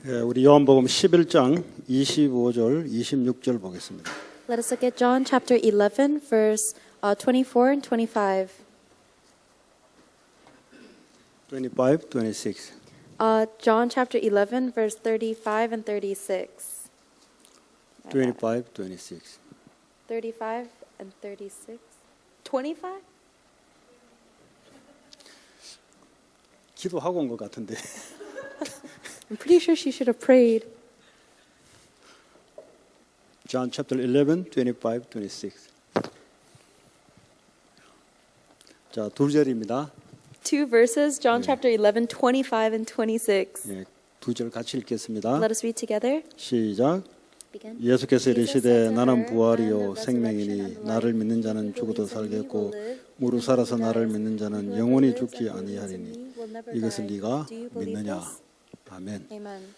우리 요한복음 11장 25절, 26절 보겠습니다. Let us look at John chapter 11, verse 24 and 25. 25, 26. John chapter 11, verse 35 and 36. 25, 26. 35 and 36. 25? 기도하고 온 것 같은데. I'm pretty sure she should have prayed. John chapter 11, 25, 26. 자, 두 절입니다. Two verses, John chapter 11, 25 and 26. 예, 두 절 같이 읽겠습니다. Let us read together. 시작. Begin. 예수께서 이르시되 나는 부활이요 생명이니 나를 믿는 자는 죽어도 살겠고 무릇 살아서 나를 믿는 자는 영원히 죽지 아니하리니 이것을 네가 믿느냐. 아멘. Amen.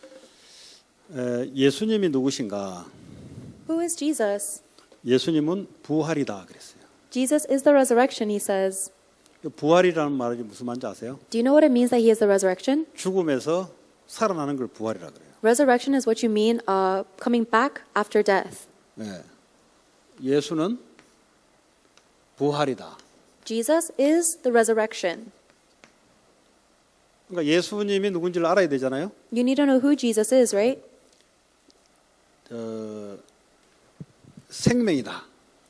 예수님이 누구신가? Who is Jesus? 예수님은 부활이다 그랬어요. Jesus is the resurrection, he says. 부활이라는 말이 무슨 말인지 아세요? Do you know what it means that he is the resurrection? 죽음에서 살아나는 걸 부활이라 그래요. Resurrection is what you mean coming back after death. 네. 예수는 부활이다. Jesus is the resurrection. 그러니까 예수님이 누군지를 알아야 되잖아요. You need to know who Jesus is, right? 생명이다.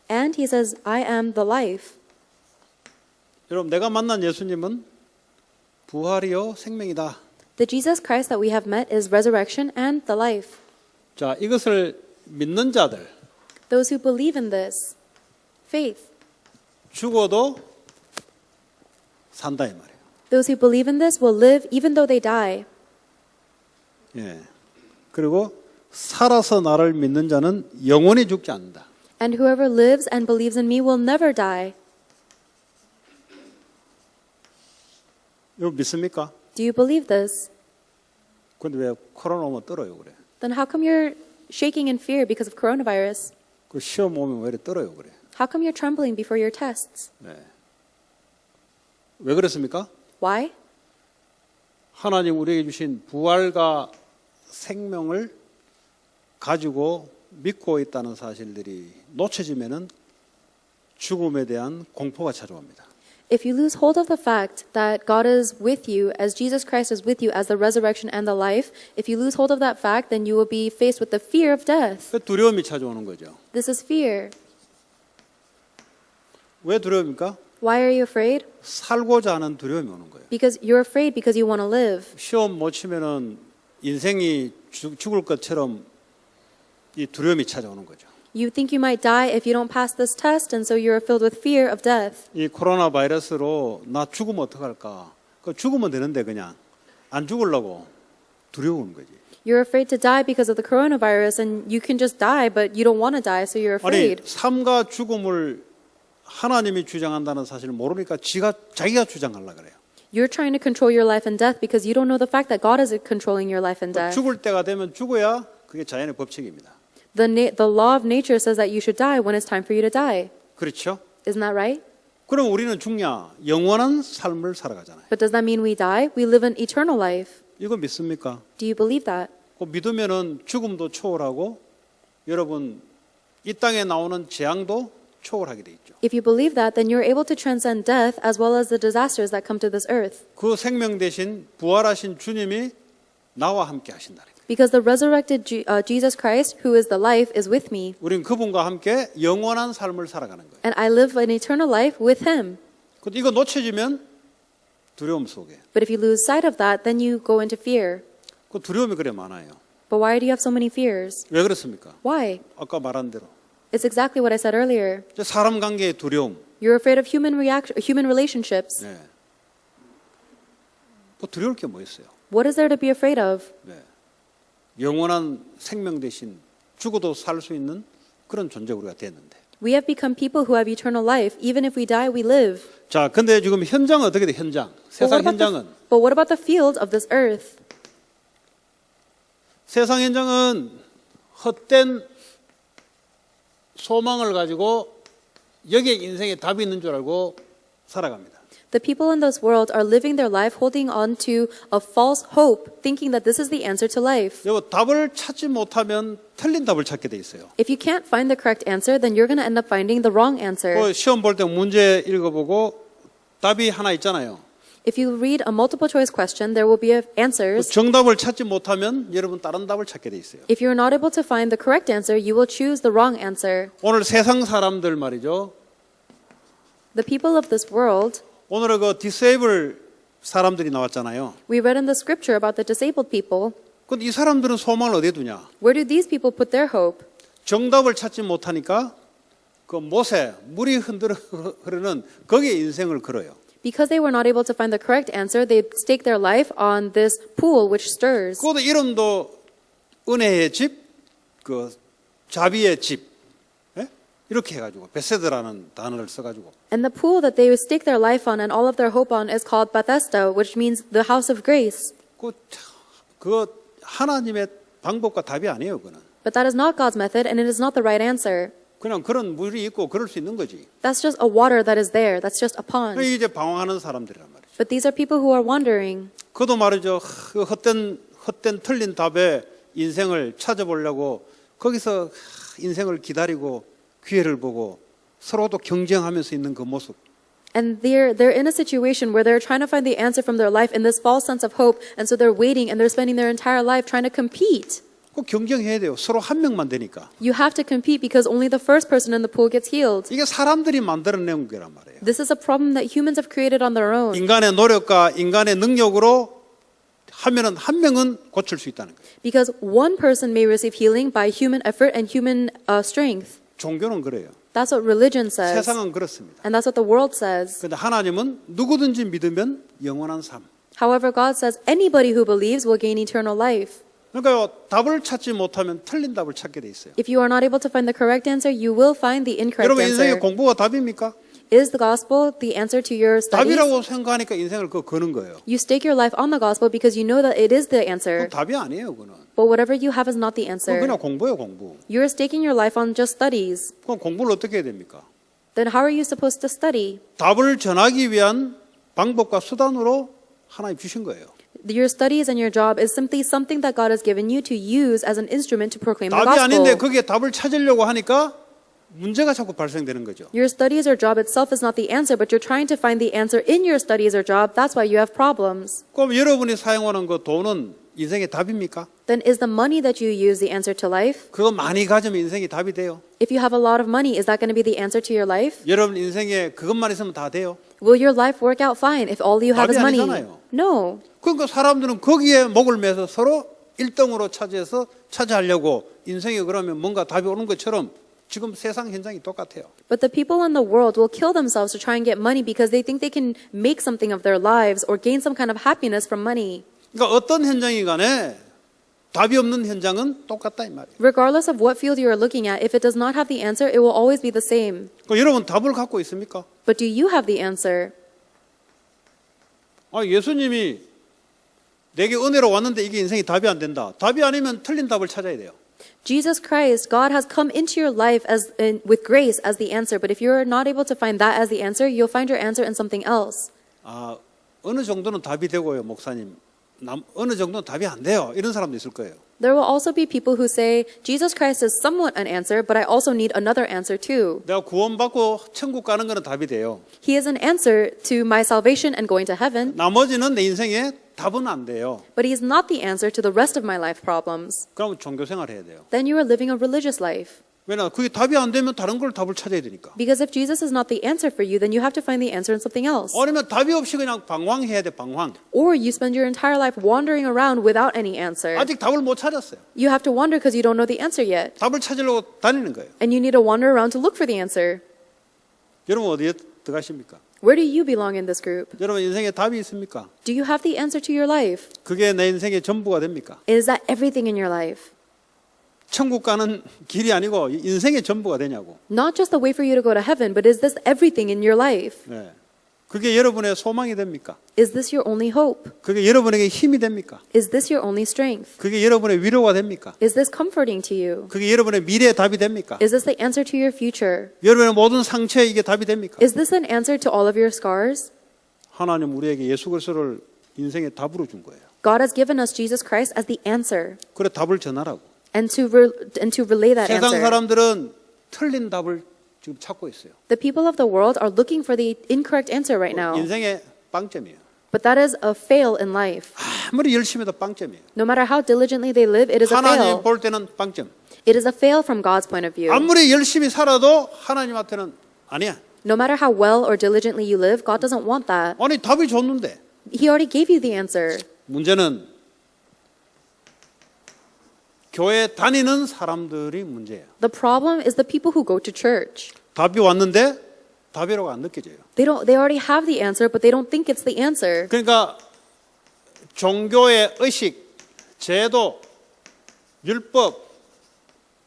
And he says, I am the life. 여러분, 내가 만난 예수님은 부활이요 생명이다. The Jesus Christ that we have met is resurrection and the life. 자, 이것을 믿는 자들, Those who believe in this, faith. 죽어도 산다 이 말이에요. Those who believe in this will live even though they die. 예. 그리고 살아서 나를 믿는 자는 영원히 죽지 않는다. And whoever lives and believes in me will never die. 이거 믿습니까? Do you believe this? 근데 왜 코로나 오면 떨어요 그래? Then how come you're shaking in fear because of coronavirus? 그 시험 오면 왜 이렇게 떨어요 그래? How come you're trembling before your tests? 네. 왜 그렇습니까? Why? 하나님 우리에게 주신 부활과 생명을 가지고 믿고 있다는 사실들이 놓쳐지면은 죽음에 대한 공포가 찾아옵니다. If you lose hold of the fact that God is with you, as Jesus Christ is with you, as the resurrection and the life, if you lose hold of that fact, then you will be faced with the fear of death. 두려움이 찾아오는 거죠. This is fear. 왜 두려움입니까? Why are you afraid? 살고자 하는 두려움이 오는 거예요. Because you're afraid because you want to live. 시험 못 치면은 인생이 죽을 것처럼 이 두려움이 찾아오는 거죠. You think you might die if you don't pass this test, and so you're filled with fear of death. 이 코로나 바이러스로 나 죽으면 어떡할까? 그 죽으면 되는데 그냥 안 죽으려고 두려운 거지. You're afraid to die because of the coronavirus, and you can just die, but you don't want to die, so you're 아니 afraid. 삶과 죽음을 하나님이 주장한다는 사실을 모르니까 자기가 주장하려고 그래요. You're trying to control your life and death because you don't know the fact that God is controlling your life and death. 죽을 때가 되면 죽어야 그게 자연의 법칙입니다. The law of nature says that you should die when it's time for you to die. 그렇죠? Isn't that right? 그럼 우리는 죽냐? 영원한 삶을 살아가잖아요. But does that mean we die? We live an eternal life. 이거 믿습니까? Do you believe that? 그 믿으면은 죽음도 초월하고 여러분 이 땅에 나오는 재앙도 초월하게 돼 있죠. If you believe that, then you're able to transcend death as well as the disasters that come to this earth. 그 생명 대신 부활하신 주님이 나와 함께 하신다. Because the resurrected Jesus Christ, who is the life, is with me. 우리는 그분과 함께 영원한 삶을 살아가는 거예요. And I live an eternal life with him. 근데 이거 놓쳐지면 두려움 속에. But if you lose sight of that, then you go into fear. 그 두려움이 그래 많아요. But why do you have so many fears? 왜 그렇습니까? Why? 아까 말한 대로 It's exactly what I said earlier. 사람 관계의 두려움. You're afraid of human relationships. 네. 뭐 두려울 게 뭐 있어요? What is there to be afraid of? 네. 영원한 생명 대신 죽어도 살 수 있는 그런 존재 우리가 됐는데. We have become people who have eternal life. Even if we die, we live. 자, 근데 지금 현장은 어떻게 돼? 현장. 세상 현장은. But what about the field of this earth? 세상 현장은 헛된 소망을 가지고 여기에 인생에 답이 있는 줄 알고 살아갑니다. The people in this world are living their life holding on to a false hope, thinking that this is the answer to life. 여러분, 답을 찾지 못하면 틀린 답을 찾게 돼 있어요. If you can't find the correct answer, then you're going to end up finding the wrong answer. 그 시험 볼 때 문제 읽어보고 답이 하나 있잖아요. If you read a multiple choice question, there will be answers. 정답을 찾지 못하면 여러분 다른 답을 찾게 돼 있어요. If you're not able to find the correct answer, you will choose the wrong answer. 오늘 세상 사람들 말이죠. The people of this world, 오늘은 그 디세이블 사람들이 나왔잖아요. we read in the scripture about the disabled people. 근데 이 사람들은 소망을 어디에 두냐? Where do these people put their hope? 정답을 찾지 못하니까 그 못에 물이 흔들어 흐르는 거기에 인생을 걸어요. Because they were not able to find the correct answer, they stake their life on this pool which stirs. 그것도 이름도 은혜의 집, 그 자비의 집, 예? 이렇게 해가지고 베세드라는 단어를 써가지고. And the pool that they stake their life on and all of their hope on is called Bethesda, which means the house of grace. 그 하나님의 방법과 답이 아니에요, 그는. But that is not God's method, and it is not the right answer. 그냥 그런 물이 있고 그럴 수 있는 거지. That's just a water that is there. That's just a pond. 이제 방황하는 사람들이란 말이죠. But these are people who are wandering. 그도 말이죠. 그 헛된 틀린 답에 인생을 찾아보려고 거기서 인생을 기다리고 기회를 보고 서로도 경쟁하면서 있는 그 모습. And they're in a situation where they're trying to find the answer from their life in this false sense of hope, and so they're waiting and they're spending their entire life trying to compete. 꼭 경쟁해야 돼요. 서로 한 명만 되니까. You have to compete because only the first person in the pool gets healed. 이게 사람들이 만들어낸 거란 말이에요. This is a problem that humans have created on their own. 인간의 노력과 인간의 능력으로 하면은 한 명은 고칠 수 있다는 거예요. Because one person may receive healing by human effort and human strength. 종교는 그래요. That's what religion says. 세상은 그렇습니다. And that's what the world says. 그런데 하나님은 누구든지 믿으면 영원한 삶. However, God says anybody who believes will gain eternal life. 그러니까요, 답을 찾지 못하면 틀린 답을 찾게 돼 있어요. If you are not able to find the correct answer, you will find the incorrect 여러분 인생의 answer. 공부가 답입니까? Is the gospel the answer to your studies? 답이라고 생각하니까 인생을 거는 거예요. You stake your life on the gospel because you know that it is the answer. 그건 답이 아니에요, 그거는. But whatever you have is not the 그건 answer. 그냥 공부예요, 공부. You're staking your life on just studies. 그럼 공부를 어떻게 해야 됩니까? Then how are you supposed to study? 답을 전하기 위한 방법과 수단으로 하나님 주신 거예요. Your studies and your job is simply something that God has given you to use as an instrument to proclaim the 답이 아닌데 gospel. 거기에 답을 찾으려고 하니까 문제가 자꾸 발생되는 거죠. Your studies or job itself is not the answer, but you're trying to find the answer in your studies or job. That's why you have problems. 그럼 여러분이 사용하는 그 돈은 인생의 답입니까? Then is the money that you use the answer to life? 그거 많이 가지면 인생이 답이 돼요. If you have a lot of money, is that going to be the answer to your life? 여러분 인생에 그것만 있으면 다 돼요. Will your life work out fine if all you have 답이 is money? 아니잖아요. No. 그러니까 사람들은 거기에 목을 매서 서로 1등으로 차지해서 차지하려고 인생에 그러면 뭔가 답이 오는 것처럼 지금 세상 현장이 똑같아요. But the people in the world will kill themselves to try and get money because they think they can make something of their lives or gain some kind of happiness from money. 그러니까 어떤 현장이 간에 답이 없는 현장은 똑같다 이 말이에요. Regardless of what field you are looking at, if it does not have the answer, it will always be the same. 그러니까 여러분 답을 갖고 있습니까? But do you have the answer? 예수님이 내게 은혜로 왔는데 이게 인생이 답이 안 된다. 답이 아니면 틀린 답을 찾아야 돼요. Jesus Christ, God has come into your life with grace as the answer. But if you're not able to find that as the answer, you'll find your answer in something else. 어느 정도는 답이 되고요, 목사님. 어느 정도는 답이 안 돼요. 이런 사람도 있을 거예요. There will also be people who say, Jesus Christ is somewhat an answer, but I also need another answer too. 내가 구원받고 천국 가는 거는 답이 돼요. He is an answer to my salvation and going to heaven, 나머지는 내 인생에 답은 안 돼요. but he is not the answer to the rest of my life problems. 그러면 종교 생활 해야 돼요. Then you are living a religious life. 왜냐, 그게 답이 안 되면 다른 걸 답을 찾아야 되니까. Because if Jesus is not the answer for you, then you have to find the answer in something else. 아니면 답이 없이 그냥 방황해야 돼, 방황. Or you spend your entire life wandering around without any answer. 아직 답을 못 찾았어요. You have to wander because you don't know the answer yet. 답을 찾으려고 다니는 거예요. And you need to wander around to look for the answer. 여러분 어디에 들어가십니까? Where do you belong in this group? 여러분 인생에 답이 있습니까? Do you have the answer to your life? 그게 내 인생의 전부가 됩니까? Is that everything in your life? 천국 가는 길이 아니고 인생의 전부가 되냐고. Not just the way for you to go to heaven, but is this everything in your life? 네. 그게 여러분의 소망이 됩니까? Is this your only hope? 그게 여러분에게 힘이 됩니까? Is this your only strength? 그게 여러분의 위로가 됩니까? Is this comforting to you? 그게 여러분의 미래의 답이 됩니까? Is this the answer to your future? 여러분의 모든 상처에 이게 답이 됩니까? Is this an answer to all of your scars? 하나님 우리에게 예수 그리스도를 인생의 답으로 준 거예요. God has given us Jesus Christ as the answer 그래 답을 전하라고. and to relay that 세상 answer. 사람들은 틀린 답을 지금 찾고 있어요. The people of the world are looking for the incorrect answer right now. 인생의 빵점이에요. But that is a fail in life. 아무리 열심히 해도 빵점이에요. No matter how diligently they live, it is a 하나님 fail. 볼 때는 빵점. It is a fail from God's point of view. 아무리 열심히 살아도 하나님한테는 아니야. No matter how well or diligently you live, God doesn't want that. 아니 답이 줬는데. He already gave you the answer. 문제는 교회 다니는 사람들이 문제예요. The problem is the people who go to church. 답이 왔는데 답이라고 안 느껴져요. They already have the answer, but they don't think it's the answer. 그러니까 종교의 의식, 제도, 율법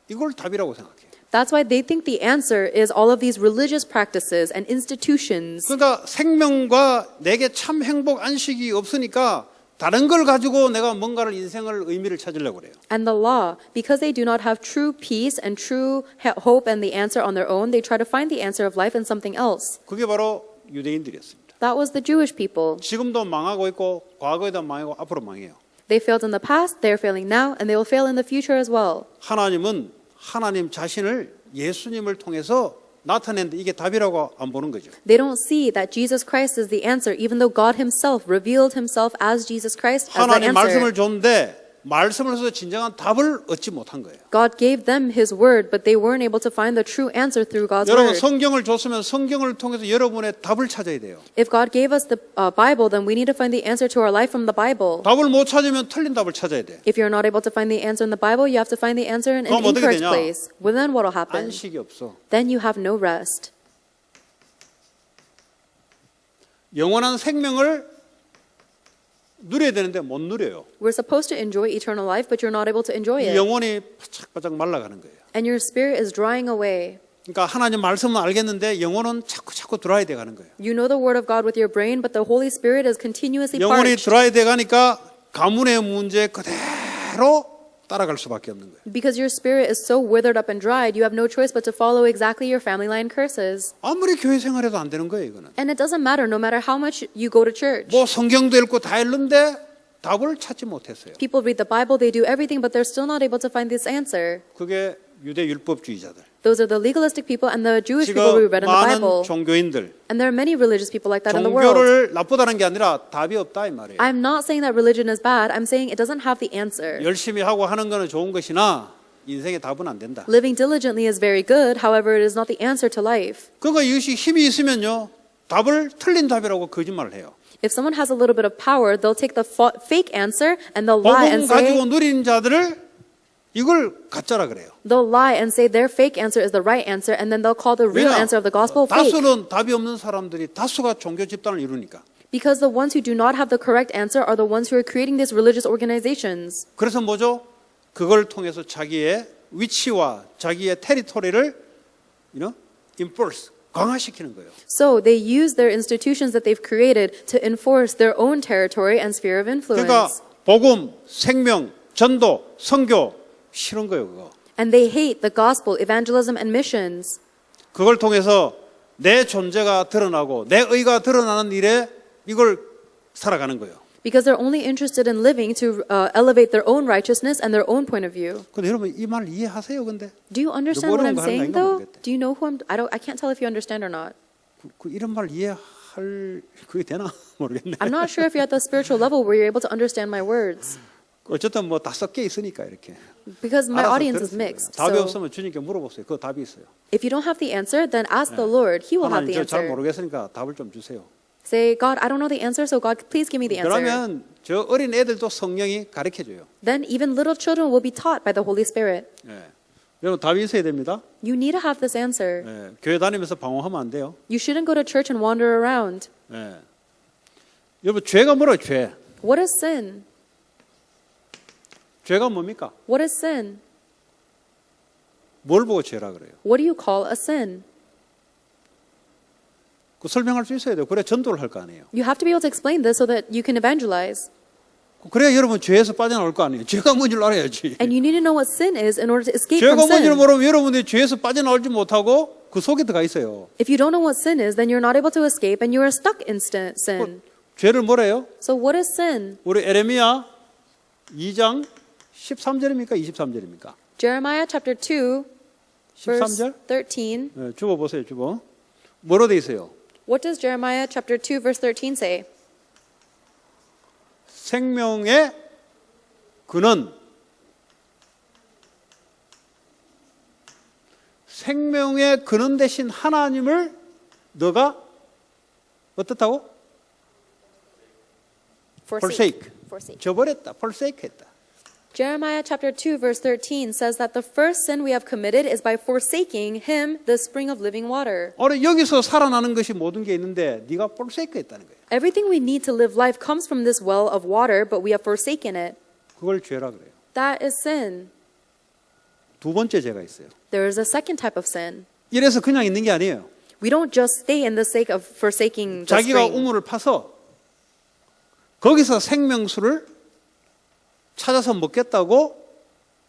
이걸 답이라고 생각해요. That's why they think the answer is all of these religious practices and institutions. 그러니까 생명과 내게 참 행복 안식이 없으니까 다른 걸 가지고 내가 뭔가를 인생을 의미를 찾으려고 그래요. And the law, because they do not have true peace and true hope and the answer on their own, they try to find the answer of life in something else. 그게 바로 유대인들이었습니다. That was the Jewish people. 지금도 망하고 있고 과거에도 망하고 앞으로 망해요. They failed in the past, they're failing now, and they will fail in the future as well. 하나님은 하나님 자신을 예수님을 통해서 나타냈는데 이게 답이라고 안 보는 거죠. They don't see that Jesus Christ is the answer, even though God himself revealed himself as Jesus Christ as the 하나님 말씀을 answer. 줬는데 말씀을 써서 진정한 답을 얻지 못한 거예요. God gave them his word, but they weren't able to find the true answer through God's 여러분 word. 성경을 줬으면 성경을 통해서 여러분의 답을 찾아야 돼요. If God gave us the Bible, then we need to find the answer to our life from the Bible. 답을 못 찾으면 틀린 답을 찾아야 돼. If you're not able to find the answer in the Bible, you have to find the answer in an 그럼 어떻게 incorrect 되냐? place. Well, then what will happen? 안식이 없어. Then you have no rest. 영원한 생명을 누려야 되는데 못 누려요. We're supposed to enjoy eternal life, but you're not able to enjoy 이 it. 영혼이 바짝바짝 말라가는 거예요. And your spirit is drying away. 그러니까 하나님 말씀은 알겠는데 영혼은 자꾸 드라이 돼 가는 거예요. You know the word of God with your brain, but the Holy Spirit is continuously 영혼이 parched. 드라이 돼 가니까 가문의 문제 그대로 따라갈 수밖에 없는 거예요. Because your spirit is so withered up and dried, you have no choice but to follow exactly your family line curses. 아무리 교회 생활해도 안 되는 거예요, 이거는. And it doesn't matter, no matter how much you go to church. 뭐 성경도 읽고 다 읽는데 답을 찾지 못했어요. People read the Bible, they do everything, but they're still not able to find this answer. 그게 유대 율법주의자들. Those are the legalistic people and the Jewish people we 지금 read in the 많은 Bible. 종교인들 And there are many religious people like that in the world. 종교를 나쁘다는 게 아니라 답이 없다 이 말이에요. I'm not saying that religion is bad. I'm saying it doesn't have the answer. 열심히 하고 하는 거는 좋은 것이나 인생의 답은 안 된다. Living diligently is very good. However, it is not the answer to life. 그러니까 이것이 힘이 있으면요. 답을 틀린 답이라고 거짓말을 해요. If someone has a little bit of power, they'll take the fake answer and they'll lie 복음 and 가지고 say 누리는 자들을 이걸 가짜라 그래요. they'll lie and say their fake answer is the right answer, and then they'll call the real answer of the gospel fake. 다수는 답이 없는 사람들이 다수가 종교 집단을 이루니까. Because the ones who do not have the correct answer are the ones who are creating these religious organizations. 그래서 뭐죠? 그걸 통해서 자기의 위치와 자기의 테리토리를 enforce, 강화시키는 거예요. So they use their institutions that they've created to enforce their own territory and sphere of 그러니까 influence. 복음, 생명, 전도, 선교 싫은 거예요, 그거. And they hate the gospel, evangelism, and missions. 그걸 통해서 내 존재가 드러나고 내 의가 드러나는 일에 이걸 살아가는 거예요. Because they're only interested in living to elevate their own righteousness and their own point of view. 근데 여러분 이 말 이해하세요, 근데? Do you understand what 어려운 I'm 거 하는 saying, 거 though? 모르겠대. Do you know who I can't tell if you understand or not. 이런 말 이해할 그게 되나 모르겠네. I'm not sure if you're at the spiritual level where you're able to understand my words. 어쨌든 뭐 다 섞여 있으니까 이렇게. Because my 알아서 audience is 들었습니다. mixed. 답이 So 없으면 주님께 물어보세요. 그 답이 있어요. if you don't have the answer, then ask the Lord. He will have 하나님 the 저 잘 answer. 모르겠으니까 답을 좀 주세요. Say, God, I don't know the answer, so God, please give me the answer. 그러면 저 어린 애들도 성령이 가르쳐줘요. Then even little children will be taught by the Holy Spirit. 예. 여러분 답이 있어야 됩니다. You need to have this answer. 예. 교회 다니면서 방황하면 안 돼요. You shouldn't go to church and wander around. 예. 여러분 죄가 뭐라 죄? What is sin? 죄가 뭡니까? What is sin? 뭘 보고 죄라 그래요? What do you call a sin? 그 설명할 수 있어야 돼요. 그래 전도를 할 거 아니에요. You have to be able to explain this so that you can evangelize. 그래야 여러분 죄에서 빠져나올 거 아니에요. 죄가 뭔지를 알아야지. And you need to know what sin is in order to escape 죄가 from 뭔지를 sin. 모르면 여러분들이 죄에서 빠져나올지 못하고 그 속에 들어가 있어요. If you don't know what sin is, then you're not able to escape and you are stuck in sin. 죄를 뭐래요? So what is sin? 우리 에레미야 2장 13절입니까? 23절입니까? Jeremiah chapter 2, verse 13절? 13. 네, 주보 보세요, 주보. 뭐로 돼 있어요? What does Jeremiah chapter 2, verse 13 say? 생명의 근원, 생명의 근원 대신 하나님을 너가 어떻다고? forsake. 저버렸다. forsake 했다. Jeremiah chapter 2, verse 13 says that the first sin we have committed is by forsaking him, the spring of living water. 오늘 여기서 살아나는 것이 모든 게 있는데 네가 forsake 했다는 거예요. Everything we need to live life comes from this well of water, but we have forsaken it. 그걸 죄라 그래요. That is sin. 두 번째 죄가 있어요. There is a second type of sin. 이래서 그냥 있는 게 아니에요. We don't just stay in the sake of forsaking the 자기가 spring. 우물을 파서 거기서 생명수를 찾아서 먹겠다고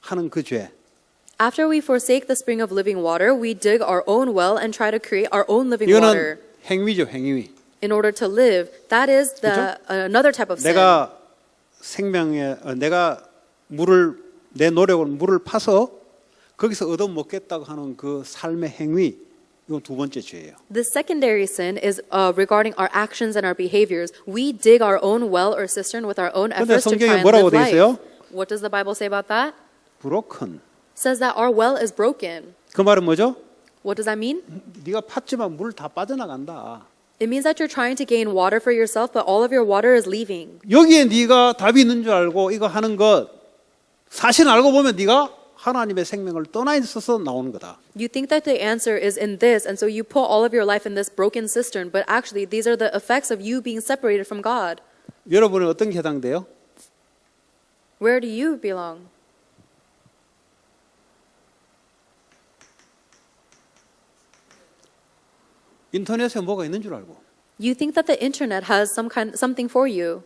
하는 그 죄. After we forsake the spring of living water, we dig our own well and try to create our own living water 이거는 행위죠, 행위. in order to live. That is the another type of sin. 내가 생명에 내가 물을 내 노력으로 물을 파서 거기서 얻어 먹겠다고 하는 그 삶의 행위. 이건 두 번째 죄예요. The secondary sin is regarding our actions and our behaviors. We dig our own well or cistern with our own 근데 efforts to 성경에 try and 뭐라고 live 돼 life. 있어요? What does the Bible say about that? broken. It says that our well is broken. 그 말은 뭐죠? What does that mean? 네가 팠지만 물 다 빠져나간다. It means that you're trying to gain water for yourself, but all of your water is leaving. 여기에 네가 답이 있는 줄 알고 이거 하는 것 사실 알고 보면 네가 하나님의 생명을 떠나 있어서 나오는 거다. You think that the answer is in this, and so you put all of your life in this broken cistern, but actually these are the effects of you being separated from God. 여러분은 어떤 게 해당돼요? Where do you belong? 인터넷에 뭐가 있는 줄 알고. You think that the internet has something for you,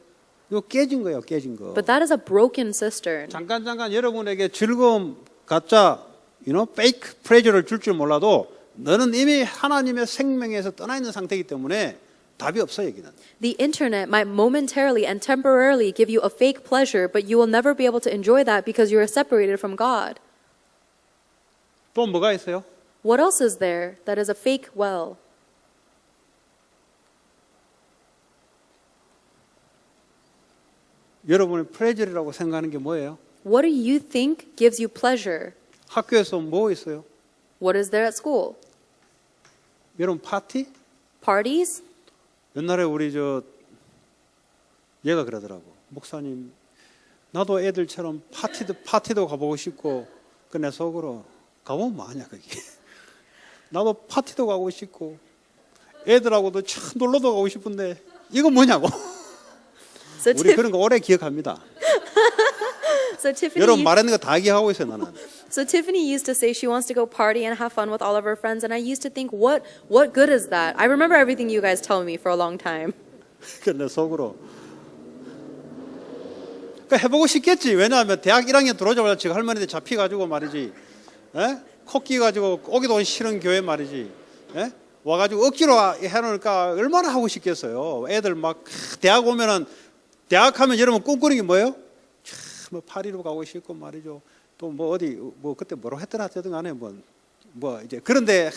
이거 깨진 거예요, 깨진 거. but that is a broken cistern. 잠깐 여러분에게 즐거움, 가짜, fake pleasure를 줄 줄 몰라도 너는 이미 하나님의 생명에서 떠나 있는 상태이기 때문에 답이 없어 여기는. The internet might momentarily and temporarily give you a fake pleasure, but you will never be able to enjoy that because you are separated from God. 또 뭐가 있어요? What else is there that is a fake well? 여러분의 pleasure이라고 생각하는 게 뭐예요? What do you think gives you pleasure? 학교에서 뭐 있어요? What is there at school? 여러분 파티? Parties? 옛날에 우리 얘가 그러더라고. 목사님, 나도 애들처럼 파티도 가보고 싶고, 그 내 속으로 가보면 뭐하냐 거기. 나도 파티도 가고 싶고, 애들하고도 참 놀러도 가고 싶은데 이거 뭐냐고. So, 우리 그런 거 오래 기억합니다. so Tiffany, 여러분 말하는 거 다 기억하고 있어요 나는. So Tiffany used to say she wants to go party and have fun with all of her friends, and I used to think, what good is that? I remember everything you guys tell me for a long time. 그 내 속으로. 그 해보고 싶겠지. 왜냐하면 대학 1학년 들어오자마자 지금 할머니한테 잡혀가지고 말이지. 에? 코끼 가지고 오기도 싫은 교회 말이지. 에? 와가지고 억지로 해놓으니까 얼마나 하고 싶겠어요. 애들 막 대학 오면은 대학 하면 여러분 꿈꾸는 게 뭐예요? 뭐 파리로 가고 싶고 말이죠. 또 뭐 어디 뭐 그때 뭐라고 했더라 하여튼 간에 뭐 이제 그런데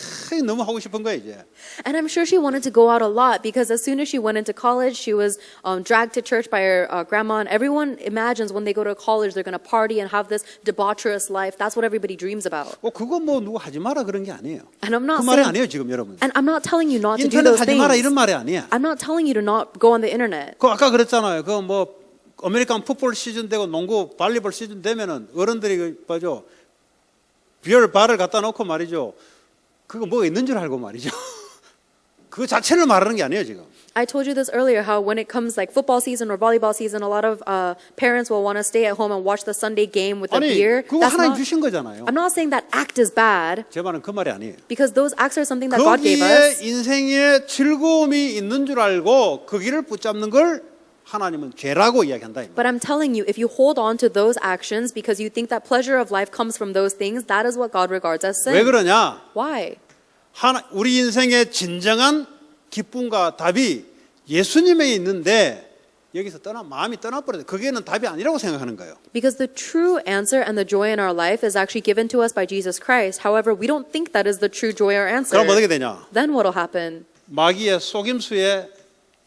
너무 하고 싶은 거예요 이제. And I'm sure she wanted to go out a lot because as soon as she went into college, she was dragged to church by her grandma. And everyone imagines when they go to college, they're going to party and have this debaucherous life. That's what everybody dreams about. 그거 뭐 누구 하지 마라 그런 게 아니에요. And I'm not 그 말이 saying, 아니에요 지금 여러분. and I'm not telling you not to do 인터넷 those 하지 마라 things. 이런 말이 아니야. I'm not telling you to not go on the internet. 그 아까 그랬잖아요. 그 뭐 아메리칸 풋볼 시즌 되고 농구 발리볼 시즌 되면은 어른들이 뭐죠? 비열 발을 갖다 놓고 말이죠. 그거 뭐가 있는 줄 알고 말이죠. 그 자체를 말하는 게 아니에요 지금. I told you this earlier, how when it comes like football season or volleyball season, a lot of parents will want to stay at home and watch the Sunday game with a 아니 beer. 그거 하나님 주신 거잖아요. I'm not saying that act is bad, 제 말은 그 말이 아니에요. because those acts are something that God gave 거기에 us. 인생에 즐거움이 있는 줄 알고 거기를 붙잡는 걸 하나님은 죄라고 이야기한다. But I'm telling you, if you hold on to those actions because you think that pleasure of life comes from those things, that is what God regards as 왜 sin. 그러냐? Why? 우리 인생의 진정한 기쁨과 답이 예수님에 있는데 여기서 마음이 떠나버려요. 그게는 답이 아니라고 생각하는 거예요. Because the true answer and the joy in our life is actually given to us by Jesus Christ. However, we don't think that is the true joy or answer. 그럼 어떻게 되냐? Then what will happen? 마귀의 속임수에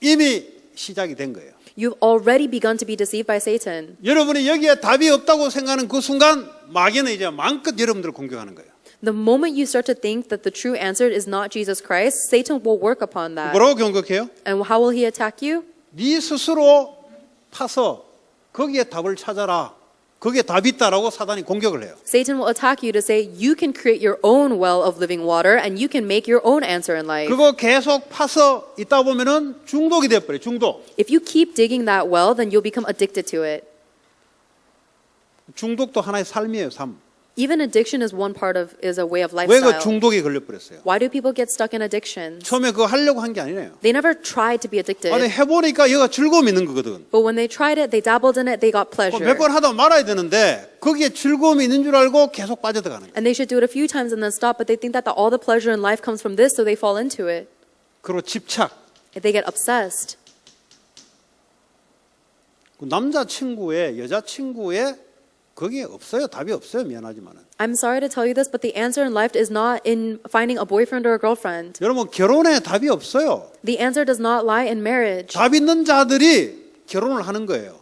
이미 시작이 된 거예요. You've already begun to be deceived by Satan. 여러분이 여기에 답이 없다고 생각하는 그 순간 마귀는 이제 마음껏 여러분들을 공격하는 거예요. The moment you start to think that the true answer is not Jesus Christ, Satan will work upon that. 뭐라고 공격해요? And how will he attack you? 네 스스로 파서 거기에 답을 찾아라. 거기에 답이 있다라고 사단이 공격을 해요. Satan will attack you to say you can create your own well of living water and you can make your own answer in life. 그거 계속 파서 있다 보면은 중독이 돼버려요. 중독. If you keep digging that well, then you'll become addicted to it. 중독도 하나의 삶이에요. 삶. Even addiction is is a way of 왜 그 lifestyle. 중독에 걸려버렸어요? Why do people get stuck in addiction? 처음에 그거 하려고 한 게 아니에요. They never tried to be addicted. 아니 해보니까 얘가 즐거움이 있는 거거든. But when they tried it, they dabbled in it, they got pleasure. 몇 번 하다 말아야 되는데 거기에 즐거움이 있는 줄 알고 계속 빠져들어가는 거예요. And they should do it a few times and then stop, but they think that all the pleasure in life comes from this, so they fall into it. 그리고 집착. They get obsessed. 그 남자친구의 여자친구의 거기에 없어요. 답이 없어요. 미안하지만은. I'm sorry to tell you this, but the answer in life is not in finding a boyfriend or a girlfriend. 여러분 결혼에 답이 없어요. The answer does not lie in marriage. 답 있는 자들이 결혼을 하는 거예요.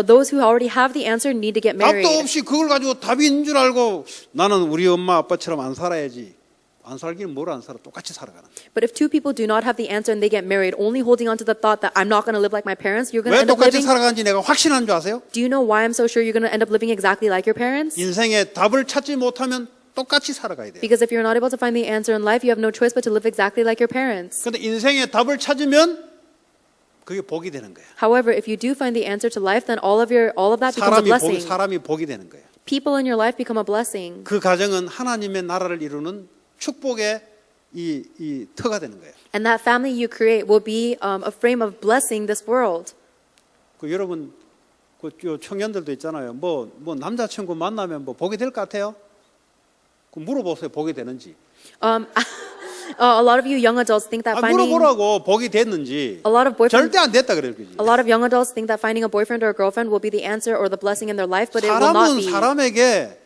Those who already have the answer need to get married. 답도 없이 그걸 가지고 답이 있는 줄 알고 나는 우리 엄마 아빠처럼 안 살아야지. 안 살기는 뭘 안 살아. 똑같이 살아가는. But if two people do not have the answer and they get married, only holding on to the thought that I'm not going to live like my parents, you're going to 왜 end up 똑같이 living. 살아가는지 내가 확신한 줄 아세요? Do you know why I'm so sure you're going to end up living exactly like your parents? 인생에 답을 찾지 못하면 똑같이 살아가야 돼요. Because if you're not able to find the answer in life, you have no choice but to live exactly like your parents. 근데 인생에 답을 찾으면 그게 복이 되는 거예요. However, if you do find the answer to life, then all of that becomes a blessing. 사람이 복이 되는 거예요. People in your life become a blessing. 그 가정은 하나님의 나라를 이루는 축복의 이 터가 되는 거예요. And that family you create will be a frame of blessing this world. 그 여러분 그 청년들도 있잖아요. 뭐 남자친구 만나면 뭐 복이 될 것 같아요? 그 물어보세요. 복이 되는지. A lot of you young adults think that finding 물어보라고 복이 됐는지. a lot of boyfriend 절대 안 됐다 그럴 거지. a lot of young adults think that finding a boyfriend or a girlfriend will be the answer or the blessing in their life, but it will not 사람은 be. 사람에게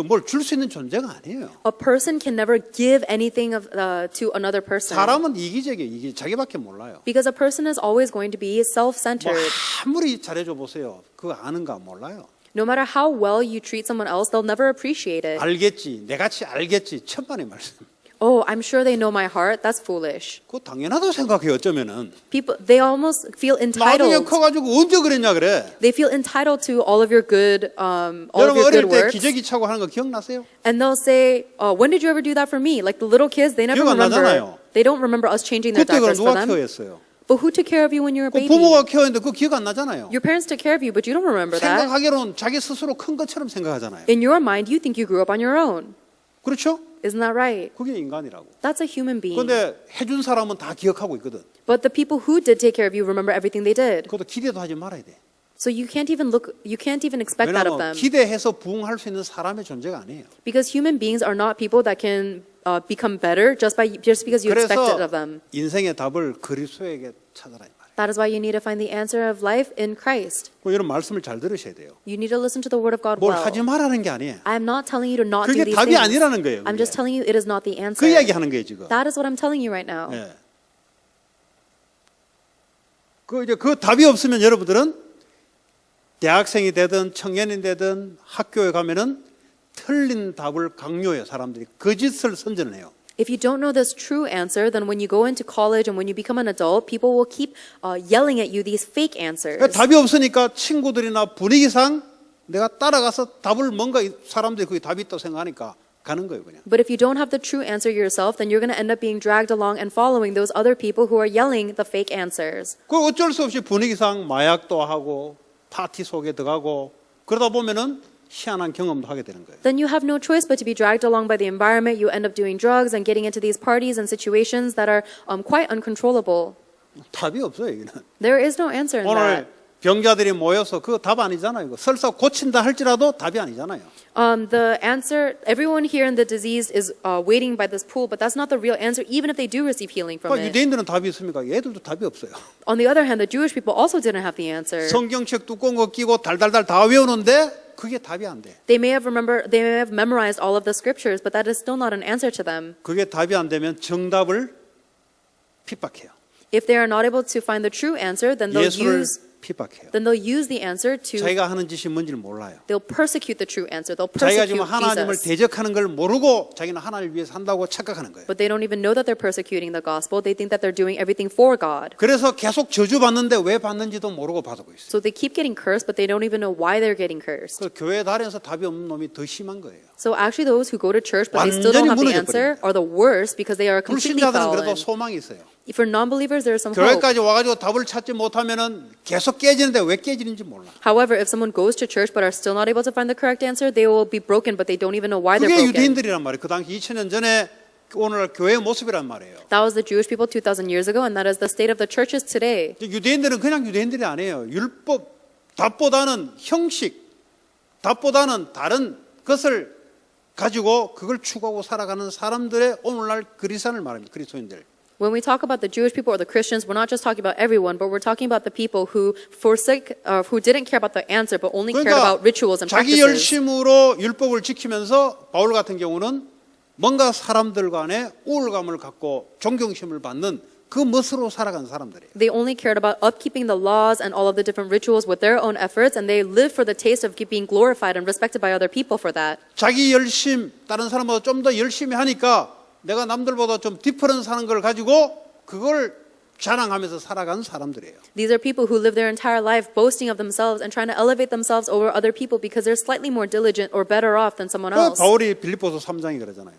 뭘 줄 수 있는 존재가 아니에요. A person can never give anything to another person. 사람은 이기적이에요. 자기밖에 몰라요. Because a person is always going to be 뭐 self-centered. 아무리 잘해줘 보세요. 그거 아는가 몰라요. No matter how well you treat someone else, they'll never appreciate it. 알겠지. 내같이 알겠지. 천만의 말씀. Oh, I'm sure they know my heart. That's foolish. 그거 당연하다고 생각해요. 어쩌면은. People, they almost feel 나중에 entitled. 커가지고 언제 그랬냐 그래. They feel entitled to all of your good, all of 여러분 your 어릴 good 때 works. 기저귀 차고 하는 거 기억나세요? And they'll say, when did you ever do that for me? Like the little kids, they never 기억 안 remember. 나잖아요. They don't remember us changing their 그때 그걸 diapers for 누가 them. 케어했어요? But who took care of you when you were a 그 baby? 부모가 케어했는데 그거 기억 안 나잖아요. Your parents took care of you, but you don't remember that. 생각하기로는 자기 스스로 큰 것처럼 생각하잖아요. In your mind, you think you grew up on your own. 그렇죠? Isn't that right? 그게 인간이라고. That's a human being. 그런데 해준 사람은 다 기억하고 있거든. But the people who did take care of you remember everything they did. 그것도 기대도 하지 말아야 돼. So you can't even expect that of 왜냐하면 them. 기대해서 부응할 수 있는 사람의 존재가 아니에요. Because human beings are not people that can become better just because you expect it of 그래서 them. 인생의 답을 그리스도에게 찾아라 이 말이에요. That is why you need to find the answer of life in Christ. 이런 말씀을 잘 들으셔야 돼요. You need to listen to the word of God 뭘 well. 하지 말라는 게 아니에요. I'm not telling you to not do 그게 these 답이 things. 아니라는 거예요. I'm 그게. just telling you it is not the answer. 그 이야기 하는 거예요 지금. That is what I'm telling you right now. 예. 그 답이 없으면 여러분들은 대학생이 되든 청년이 되든 학교에 가면은 틀린 답을 강요해요. 사람들이 거짓을 선전해요. If you don't know this true answer, then when you go into college and when you become an adult, people will keep yelling at you these fake answers. 답이 없으니까 친구들이나 분위기상 내가 따라가서 답을 뭔가 사람들이 그게 답이 있다고 생각하니까 가는 거예요 그냥. But if you don't have the true answer yourself, then you're going to end up being dragged along and following those other people who are yelling the fake answers. 그 어쩔 수 없이 분위기상 마약도 하고 파티 속에 들어가고 그러다 보면은 희한한 경험도 하게 되는 거예요. Then you have no choice but to be dragged along by the environment. You end up doing drugs and getting into these parties and situations that are quite uncontrollable. 답이 없어요 여기는. There is no answer in 오늘 that. 병자들이 모여서 그거 답 아니잖아요. 이거 설사 고친다 할지라도 답이 아니잖아요. The answer, everyone here in the disease is waiting by this pool, but that's not the real answer, even if they do receive healing from it. 유대인들은 답이 있습니까? 얘들도 답이 없어요. On the other hand, the Jewish people also didn't have the answer. 성경책 두꺼운 거 끼고 달달달 다 외우는데 그게 답이 안 돼. They may have memorized all of the scriptures, but that is still not an answer to them. 그게 답이 안 되면 정답을 핍박해요. If they are not able to find the true answer, then 예수를 핍박해요. they'll use the answer to 자기가 하는 짓이 뭔지를 몰라요. they'll persecute the true answer. They'll 자기가 persecute 지금 하나님을 Jesus. 대적하는 걸 모르고 자기는 하나님을 위해서 한다고 착각하는 거예요. But they don't even know that they're persecuting the gospel. They think that they're doing everything for God. 그래서 계속 저주받는데 왜 받는지도 모르고 받고 있어요. So they keep getting cursed, but they don't even know why they're getting cursed. 그 교회 다니면서 답이 없는 놈이 더 심한 거예요. So actually those who go to church but they still don't have the answer are the worst because they are completely 불신자들은 그래도 fallen. 소망이 있어요. For non-believers, there is some hope. 교회까지 와가지고 답을 찾지 못하면은 계속 깨지는데 왜 깨지는지 몰라. However, if someone goes to church but are still not able to find the correct answer, they will be broken, but they don't even know why they're 그게 broken. 유대인들이란 말이에요. 그 당시 2000년 전에 오늘날 교회의 모습이란 말이에요. That was the Jewish people 2,000 years ago, and that is the state of the churches today. 유대인들은 그냥 유대인들이 아니에요. 율법, 답보다는 형식, 답보다는 다른 것을 가지고 그걸 추구하고 살아가는 사람들의 오늘날 그리스도인을 말합니다. 그리스도인들. When we talk about the Jewish people or the Christians, we're not just talking about everyone, but we're talking about the people who who didn't care about the answer, but only cared about rituals and 자기 practices. 열심으로 율법을 지키면서 바울 같은 경우는 뭔가 사람들 간에 우월감을 갖고 존경심을 받는 그 멋으로 살아간 사람들이에요. They only cared about upkeeping the laws and all of the different rituals with their own efforts, and they lived for the taste of being glorified and respected by other people for that. 자기 열심, 다른 사람보다 좀 더 열심히 하니까 내가 남들보다 좀 디퍼런스 하는 걸 가지고 그걸 자랑하면서 살아간 사람들이에요. These are people who live their entire life boasting of themselves and trying to elevate themselves over other people because they're slightly more diligent or better off than someone else. 바울이 빌립보서 3장이 그러잖아요.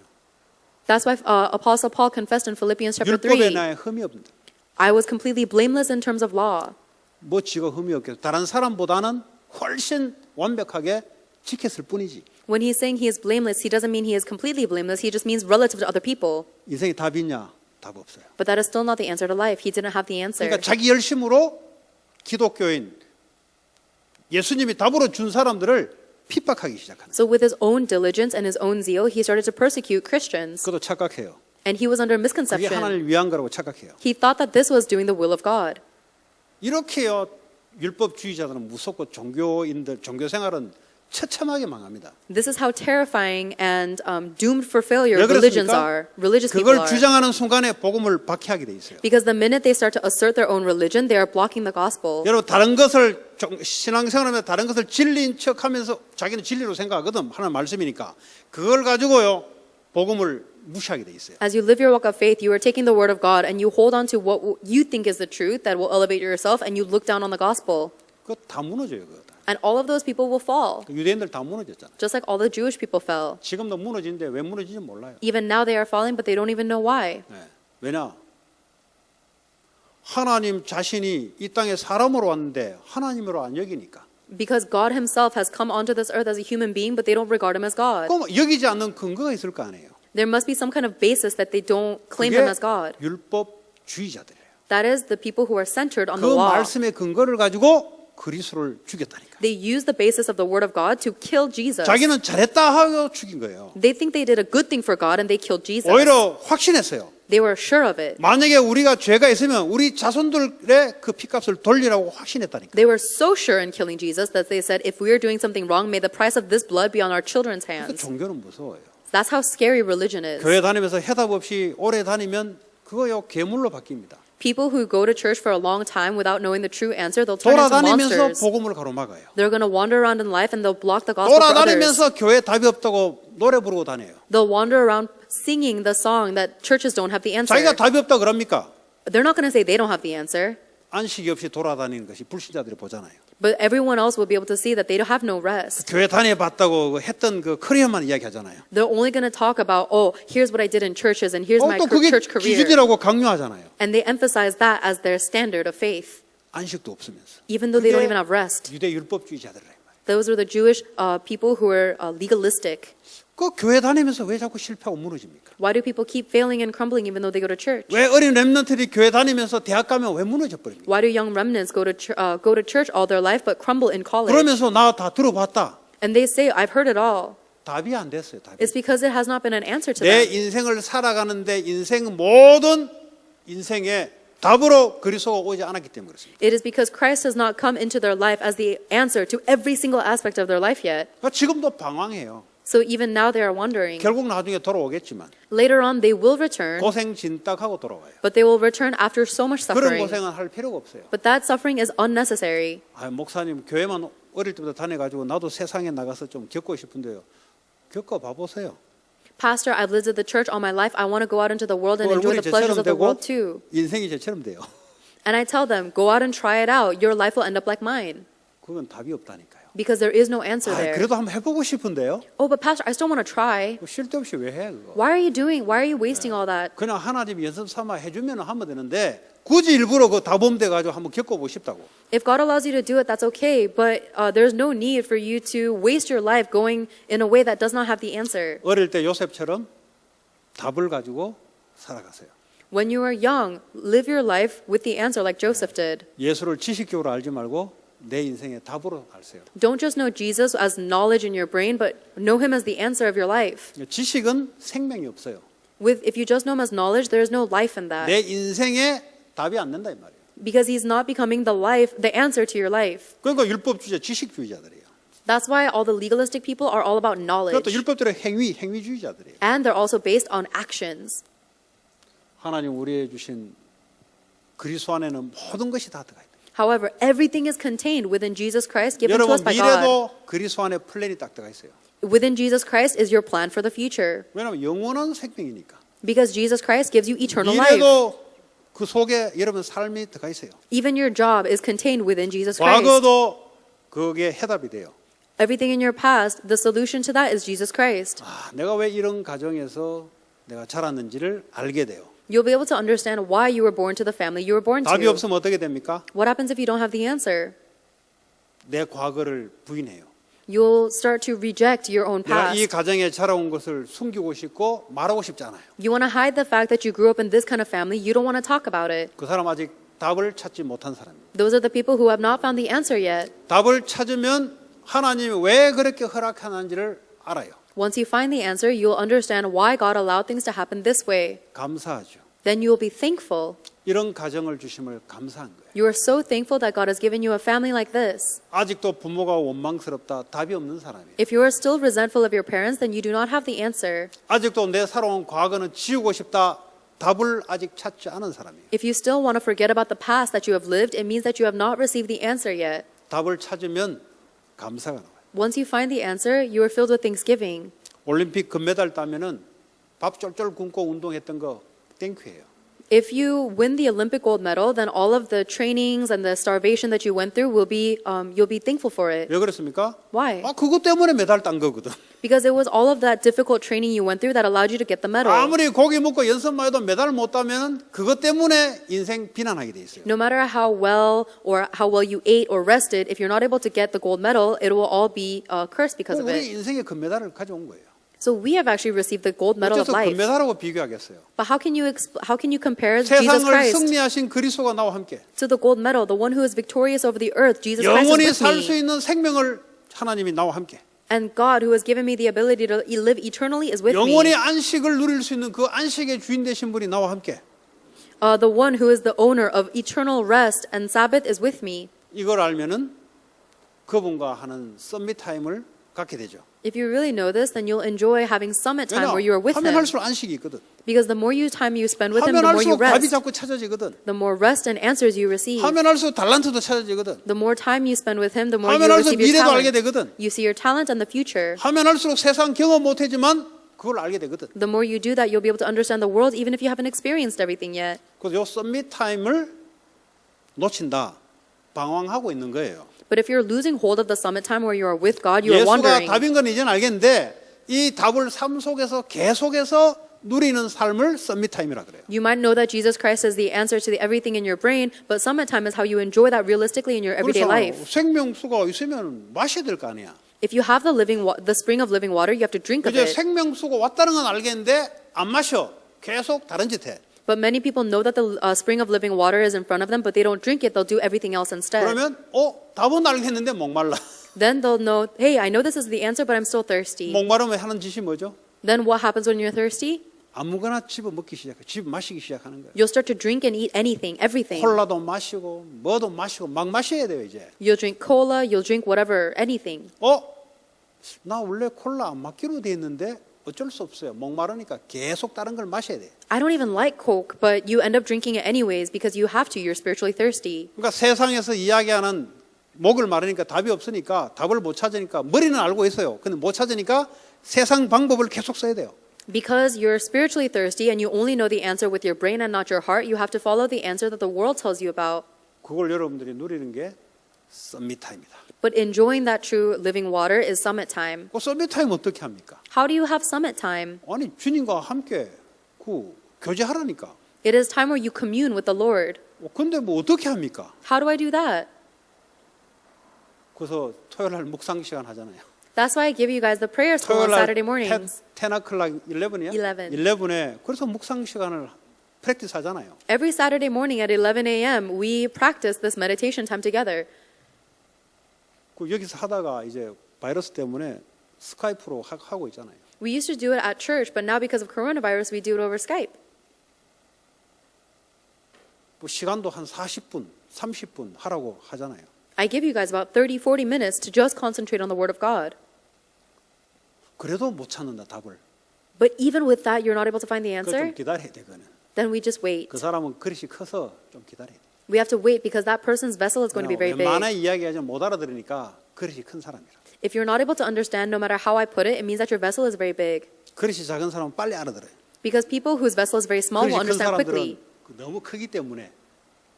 That's why Apostle Paul confessed in Philippians chapter 율법에 3, 나의 흠이 없다. I was completely blameless in terms of law. 뭐 지가 흠이 없겠어. 다른 사람보다는 훨씬 완벽하게 지켰을 뿐이지. When he's saying he is blameless, he doesn't mean he is completely blameless. He just means relative to other people. 인생에 답이 있냐? 답 없어요. But that is still not the answer to life. He didn't have the answer. 그러니까 자기 열심으로 기독교인 예수님이 답으로 준 사람들을 핍박하기 시작하는. So with his own diligence and his own zeal, he started to persecute Christians. 그것도 착각해요. And he was under 그게 misconception. 하나님을 위한 거라고 착각해요. He thought that this was doing the will of God. 이렇게요. 율법주의자들은 무섭고 종교인들 종교 생활은 처참하게 망합니다. This is how terrifying and doomed for failure 왜 religions 그렇습니까? are. Religious people 그걸 are. 주장하는 순간에 복음을 박해하게 돼 있어요. Because the minute they start to assert their own religion, they are blocking the gospel. 여러분 다른 것을 신앙생활하면 다른 것을 진리인 척하면서 자기는 진리로 생각하거든. 하나님 말씀이니까 그걸 가지고요 복음을 무시하게 돼 있어요. As you live your walk of faith, you are taking the word of God and you hold on to what you think is the truth that will elevate yourself, and you look down on the gospel. 그거 다 무너져요. 그거 다. And all of those people will fall, 유대인들 다 무너졌잖아요. just like all the Jewish people fell. 지금도 무너지는데 왜 무너지는지 몰라요. Even now they are falling, but they don't even know why. 네. 왜냐? 하나님 자신이 이 땅에 사람으로 왔는데 하나님으로 안 여기니까. Because God himself has come onto this earth as a human being, but they don't regard him as God. 그럼 여기지 않는 근거가 있을 거 아니에요. There must be some kind of basis that they don't claim 그게 him as God. 율법주의자들이에요. That is the people who are centered on 그 the law. 말씀의 근거를 가지고 그리스도를 죽였다니까. They use the basis of the word of God to kill Jesus. 자기는 잘했다 하고 죽인 거예요. They think they did a good thing for God and they killed Jesus. 오히려 확신했어요. They were sure of it. 만약에 우리가 죄가 있으면 우리 자손들의 그 피값을 돌리라고 확신했다니까. They were so sure in killing Jesus that they said, if we are doing something wrong, may the price of this blood be on our children's 그 hands. 종교는 무서워요. That's how scary religion is. 교회 다니면서 해답 없이 오래 다니면 그거요 괴물로 바뀝니다. People who go to church for a long time without knowing the true answer, they'll turn into 돌아다니면서 monsters. 복음을 가로막아요. They're going to wander around in life and they'll block the gospel for others. 돌아다니면서 교회 답이 없다고 노래 부르고 다녀요. They'll wander around singing the song that churches don't have the answer. 자기가 답이 없다 그럽니까? They're not going to say they don't have the answer, 안식이 없이 돌아다니는 것이 불신자들이 보잖아요. but everyone else will be able to see that they have no rest. 교회 다녀봤다고 했던 그 커리어만 이야기하잖아요. They're only going to talk about, oh, here's what I did in churches and here's my 또 그게 church career. 기준이라고 강요하잖아요. And they emphasize that as their standard of faith, 안식도 없으면서. even though they don't 그게 even have rest. 유대 율법주의자들이란 말이에요. Those were the Jewish people who were legalistic. 그 교회 다니면서 왜 자꾸 실패하고 무너집니까? Why do people keep failing and crumbling even though they go to church? 왜 어린 렘넌트들이 교회 다니면서 대학 가면 왜 무너져 버립니까? Why do young remnants go to church all their life but crumble in college? 그러면서 나 다 들어봤다. And they say, I've heard it all. 답이 안 됐어요. 답이. It's because it has not been an answer to 내 them. 인생을 살아가는데 인생 모든 인생에 답으로 그리스도가 오지 않았기 때문에 그렇습니다. It is because Christ has not come into their life as the answer to every single aspect of their life yet. 그러니까 지금도 방황해요. So even now they are wondering. 결국 나중에 돌아오겠지만 Later on they will return, 고생 진딱하고 돌아와요. but they will return after so much 그런 suffering. 고생은 할 필요가 없어요. But that suffering is unnecessary. 아, 목사님 교회만 어릴 때부터 다녀가지고 나도 세상에 나가서 좀 겪고 싶은데요. 겪어봐 보세요. Pastor, I've lived at the church all my life. I want to go out into the world and 그 enjoy 얼굴이 the pleasures 쟤처럼 of the 되고 world too. 인생이 쟤처럼 돼요. And I tell them, go out and try it out. Your life will end up like mine. 그건 답이 없다니까요. Because there is no answer 아, there. 그래도 한번 해보고 싶은데요. Oh, but Pastor, I still want to try. 쓸데없이 왜 해 그거? Why are you wasting all that? 그냥 하나님이 연습 삼아 해주면 하면 되는데 굳이 일부러 그 다범돼 가지고 한번 겪어보고 싶다고. If God allows you to do it, that's okay. But there's no need for you to waste your life going in a way that does not have the answer. 어릴 때 요셉처럼 답을 가지고 살아가세요. When you are young, live your life with the answer like Joseph did. 예수를 지식적으로 알지 말고 내 인생의 답으로 알세요. Don't just know Jesus as knowledge in your brain, but know him as the answer of your life. 지식은 생명이 없어요. If you just know him as knowledge, there is no life in that. 내 인생에 답이 안 된다 이 말이에요. Because he's not becoming the answer to your life. 그러니까 율법주의 지식주의자들이에요. That's why all the legalistic people are all about knowledge. 그것도 율법대로 행위주의자들이에요. And they're also based on actions. 하나님 우리에게 주신 그리스도 안에는 모든 것이 다 들어가 있다. However, everything is contained within Jesus Christ given to 여러분 us by God. 미래도 그리스도 안에 플랜이 딱 들어가 있어요. Within Jesus Christ is your plan for the future. 왜냐하면 영원한 생명이니까. Because Jesus Christ gives you eternal life. 미래도 그 속에 여러분 삶이 들어가 있어요. Even your job is contained within Jesus Christ. 과거도 거기에 해답이 돼요. Everything in your past, the solution to that is Jesus Christ. 아, 내가 왜 이런 가정에서 내가 자랐는지를 알게 돼요. You'll be able to understand why you were born to the family you were born 답이 to. 없으면 어떻게 됩니까? What happens if you don't have the answer? 내 과거를 부인해요. You'll start to reject your own 내가 이 past. 가정에 자라온 것을 숨기고 싶고 말하고 싶지 않아요. You want to hide the fact that you grew up in this kind of family. You don't want to talk about it. 그 사람 아직 답을 찾지 못한 사람입니다. Those are the people who have not found the answer yet. 답을 찾으면 하나님이 왜 그렇게 허락하는지를 알아요. Once you find the answer, you'll understand why God allowed things to happen this way. 감사하죠. Then you'll be thankful. 이런 가정을 주심을 감사한 거예요. You are so thankful that God has given you a family like this. 아직도 부모가 원망스럽다. 답이 없는 사람이에요. If you are still resentful of your parents, then you do not have the answer. 아직도 내 살아온 과거는 지우고 싶다. 답을 아직 찾지 않은 사람이에요. If you still want to forget about the past that you have lived, it means that you have not received the answer yet. 답을 찾으면 감사가 나와요. Once you find the answer, you are filled with thanksgiving. 올림픽 금메달 따면은 밥 쫄쫄 굶고 운동했던 거 땡큐예요. If you win the Olympic gold medal, then all of the trainings and the starvation that you went through will be, you'll be thankful for it. 왜 그렇습니까? Why? 아, 그것 때문에 메달 딴 거거든. Because it was all of that difficult training you went through that allowed you to get the medal. 아무리 고기 먹고 연습만 해도 메달 못 따면은 그것 때문에 인생 비난하게 돼 있어요. No matter how well you ate or rested, if you're not able to get the gold medal, it will all be cursed because of 우리 it. 인생에 금메달을 가져온 거예요. So we have actually received the gold medal of 어째서 life. 금메달하고 비교하겠어요? But how can you compare Jesus 세상을 Christ 승리하신 그리스도가 나와 함께 to the gold medal, the one who is victorious over the earth? Jesus Christ 영원히 is 살 with 수 me. 있는 생명을 하나님이 나와 함께 And God, who has given me the ability to live eternally, is with 영원히 me. 안식을 누릴 수 있는 그 안식의 주인 되신 분이 나와 함께 The one who is the owner of eternal rest and Sabbath is with me. 이걸 알면은 그분과 하는 썸밋 타임을 갖게 되죠. If you really know this, then you'll enjoy having summit time where you are with 하면 Him. 할수록 안식이 있거든. Because the more time you spend with Him, 하면 the more you 할수록 답이 rest. 자꾸 찾아지거든. The more rest and answers you receive. 하면 할수록 달란트도 찾아지거든. The more time you spend with Him, the more you 하면 할수록 receive your 미래도 알게 talent. 되거든. You see your talent and the future. 하면 할수록 세상 경험 못하지만 그걸 알게 되거든. The more you do that, you'll be able to understand the world even if you haven't experienced everything yet. 그래서 요 썸밋 타임을 놓친다. 방황하고 있는 거예요. But if you're losing hold of the summit time where you are with God, you are 예수가 wandering. 답인 건 이제는 알겠는데 이 답을 삶 속에서 계속해서 누리는 삶을 서밋 타임이라 그래요. You might know that Jesus Christ is the answer to everything in your brain, but summit time is how you enjoy that realistically in your everyday 그래서 life. 생명수가 있으면 마셔야 될 거 아니야. If you have the spring of living water, you have to drink of 이제 it. 생명수가 왔다는 건 알겠는데 안 마셔. 계속 다른 짓 해. But many people know that the spring of living water is in front of them, but they don't drink it. They'll do everything else instead. 그러면 답은 알겠는데 목말라. Then they'll know, hey, I know this is the answer, but I'm still thirsty. 목마르면 하는 짓이 뭐죠? Then what happens when you're thirsty? 아무거나 집어 먹기 시작해. 집어 마시기 시작하는 거예요. You'll start to drink and eat anything, everything. 콜라도 마시고 뭐도 마시고 막 마셔야 돼요 이제. You'll drink cola, you'll drink whatever, anything. 나 원래 콜라 안 마기로 돼 있는데 어쩔 수 없어요. 목마르니까 계속 다른 걸 마셔야 돼. I don't even like Coke, but you end up drinking it anyways because you have to. You're spiritually thirsty. 그러니까 세상에서 이야기하는 목을 마르니까 답이 없으니까 답을 못 찾으니까 머리는 알고 있어요. 근데 못 찾으니까 세상 방법을 계속 써야 돼요. Because you're spiritually thirsty and you only know the answer with your brain and not your heart, you have to follow the answer that the world tells you about. 그걸 여러분들이 누리는 게 서밋 타임이다. But enjoying that true living water is summit time. 그 서밋 타임 어떻게 합니까? How do you have summit time? 아니 주님과 함께 교제하라니까. It is time where you commune with the Lord. 근데 뭐 어떻게 합니까? How do I do that? 그래서 토요일 날 묵상 시간 하잖아요. That's why I give you guys the prayer school on 토요일 날 Saturday mornings. 10 o'clock 11이야? 11. 11에 그래서 묵상 시간을 프랙티스 하잖아요. Every Saturday morning at 11 a.m., we practice this meditation time together. 그 여기서 하다가 이제 바이러스 때문에 스카이프로 하고 있잖아요. We used to do it at church, but now because of coronavirus, we do it over Skype. 뭐 시간도 한 40분, 30분 하라고 하잖아요. I give you guys about 30, 40 minutes to just concentrate on the Word of God. 그래도 못 찾는다 답을. But even with that, you're not able to find the 그걸 좀 answer? 기다려야 돼 그거는. Then we just wait. 그 사람은 그릇이 커서 좀 기다려야 돼. We have to wait because that person's vessel is going to be very big. 웬만한 이야기하지 못 알아들으니까 그릇이 큰 사람이라. If you're not able to understand, no matter how I put it, it means that your vessel is very big. 그릇이 작은 사람은 빨리 알아들어요. Because people whose vessel is very small will 그릇이 큰 understand 사람들은 quickly. 너무 크기 때문에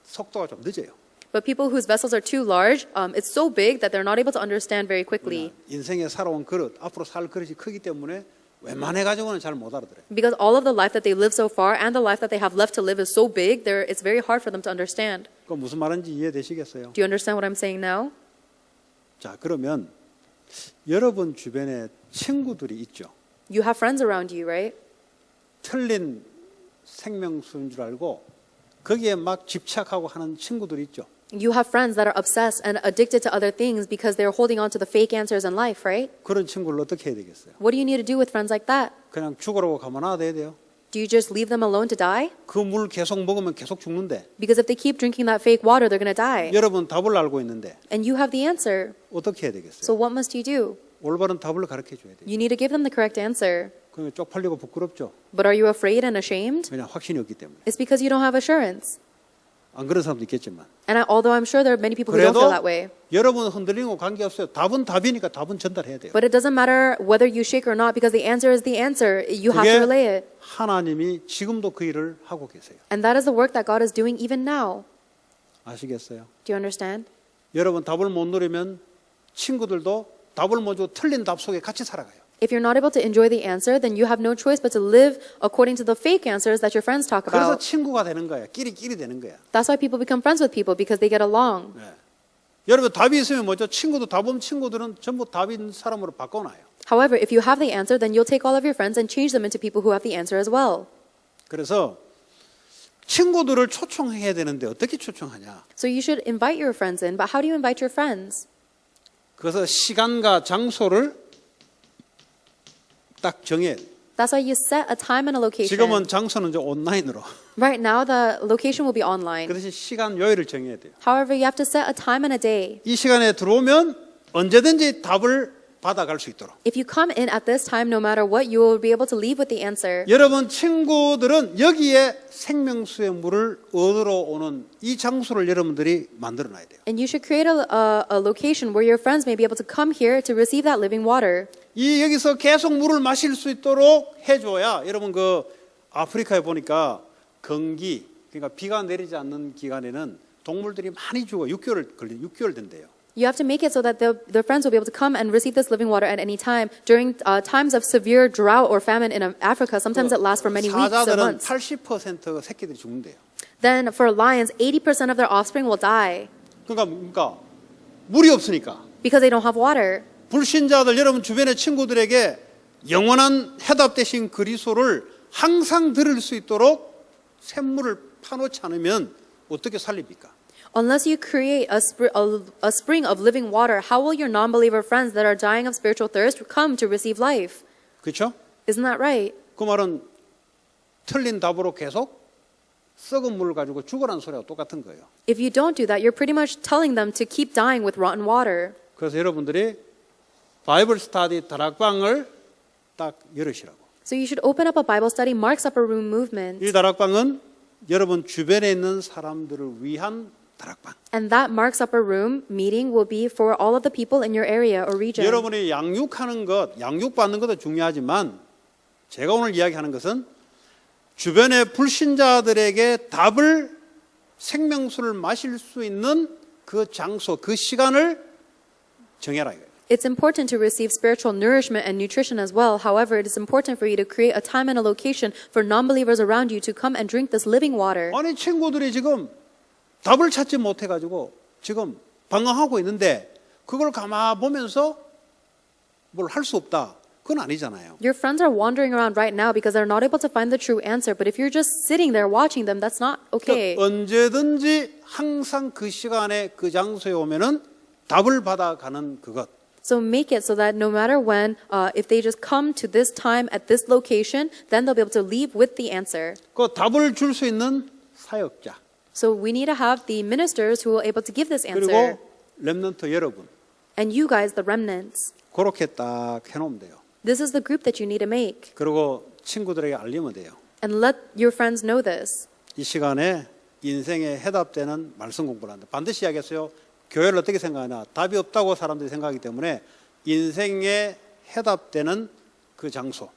속도가 좀 늦어요. But people whose vessels are too large, it's so big that they're not able to understand very quickly. 인생에 살아온 그릇, 앞으로 살 그릇이 크기 때문에 웬만해 가지고는 잘 못 알아들어요. Because all of the life that they live so far and the life that they have left to live is so big, it's very hard for them to understand. 그 무슨 말인지 이해되시겠어요? Do you understand what I'm saying now? 자, 그러면 여러분 주변에 친구들이 있죠. You have friends around you, right? 틀린 생명수인 줄 알고 거기에 막 집착하고 하는 친구들이 있죠. You have friends that are obsessed and addicted to other things because they're holding on to the fake answers in life, right? 그런 친구를 어떻게 해야 되겠어요? What do you need to do with friends like that? 그냥 죽으라고 가만놔야 돼요. Do you just leave them alone to die? 그 물 계속 먹으면 계속 죽는데 Because if they keep drinking that fake water, they're going to die. 여러분 답을 알고 있는데 And you have the answer. 어떻게 해야 So 되겠어요? what must you do? 올바른 답을 가르쳐 줘야 돼요. You need to give them the correct answer. 그러면 쪽팔리고 부끄럽죠. But are you afraid and ashamed? 그냥 확신이 없기 때문에. It's because you don't have assurance. 안 그런 사람도 있겠지만. Although I'm sure there are many people who don't 그래도 feel that way. 여러분 흔들리는 거 관계없어요. 답은 답이니까 답은 전달해야 돼요. But it doesn't matter whether you shake or not because the answer is the answer. You have to 그게 relay it. 하나님이 지금도 그 일을 하고 계세요. And that is the work that God is doing even now. 아시겠어요? Do you understand? 여러분 답을 못 누리면 친구들도 답을 못 주고 틀린 답 속에 같이 살아가요. If you're not able to enjoy the answer, then you have no choice but to live according to the fake answers that your friends talk 그래서 about. 친구가 되는 거야. 끼리 되는 거야. That's why people become friends with people because they get along. 네. 여러분 답이 있으면 뭐죠? 친구도 답 없는 친구들은 전부 답 있는 사람으로 바꿔놔요. However, if you have the answer, then you'll take all of your friends and change them into people who have the answer as well. 그래서 친구들을 초청해야 되는데 어떻게 초청하냐? So you should invite your friends in, but how do you invite your friends? 그래서 시간과 장소를 딱 정해. That's why you set a time and a location. 지금은 장소는 이제 온라인으로. Right now, the location will be online. 그 대신 시간 요일을 정해야 돼요. However, you have to set a time and a day. 이 시간에 들어오면 언제든지 답을 받아갈 수 있도록. If you come in at this time, no matter what, you will be able to leave with the answer. 여러분 친구들은 여기에 생명수의 물을 얻으러 오는 이 장소를 여러분들이 만들어 놔야 돼요. And you should create a location where your friends may be able to come here to receive that living water. 이 여기서 계속 물을 마실 수 있도록 해줘야 여러분 그 아프리카에 보니까 건기 그러니까 비가 내리지 않는 기간에는 동물들이 많이 죽어 6개월 된대요. You have to make it so that their friends will be able to come and receive this living water at any time. During times of severe drought or famine in Africa, sometimes it lasts for many weeks or 사자들은 months. 80% 새끼들이 죽는데요. Then for lions, 80% of their offspring will die 그러니까 물이 없으니까. because they don't have water. 불신자들 여러분 주변의 친구들에게 영원한 해답 대신 그리스도를 항상 들을 수 있도록 샘물을 파놓지 않으면 어떻게 살립니까? Unless you create a spring of living water, how will your non-believer friends that are dying of spiritual thirst come to receive life? 그렇죠? Isn't that right? 그 말은 틀린 답으로 계속 썩은 물을 가지고 죽으라는 소리하고 똑같은 거예요. If you don't do that, you're pretty much telling them to keep dying with rotten water. 그래서 여러분들이 바이블 스터디 다락방을 딱 열으시라고. So you should open up a Bible study, Mark's Upper Room movement. 이 다락방은 여러분 주변에 있는 사람들을 위한 다락방. And that Mark's Upper Room meeting will be for all of the people in your area or region. 여러분이 양육하는 것, 양육받는 것도 중요하지만 제가 오늘 이야기하는 것은 주변의 불신자들에게 답을 생명수를 마실 수 있는 그 장소, 그 시간을 정해라 이거예요. It's important to receive spiritual nourishment and nutrition as well. However, it is important for you to create a time and a location for non-believers around you to come and drink this living water. 아니 친구들이 지금 답을 찾지 못해가지고 지금 방황하고 있는데 그걸 가만 보면서 뭘 할 수 없다. 그건 아니잖아요. Your friends are wandering around right now because they're not able to find the true answer. But if you're just sitting there watching them, that's not okay. 언제든지 항상 그 시간에 그 장소에 오면은 답을 받아가는 그것. So make it so that no matter when, if they just come to this time at this location, then they'll be able to leave with the answer. 그 답을 줄 수 있는 사역자. So we need to have the ministers who are able to give this answer. 그리고 렘넌트 여러분. And you guys, the remnants. 그렇게 딱 해놓으면 돼요. This is the group that you need to make. 그리고 친구들에게 알리면 돼요. And let your friends know this. 이 시간에 인생에 해답되는 말씀 공부를 한다. 반드시 이야기했어요. 교회를 어떻게 생각하나? 답이 없다고 사람들이 생각하기 때문에 인생에 해답되는 그 장소.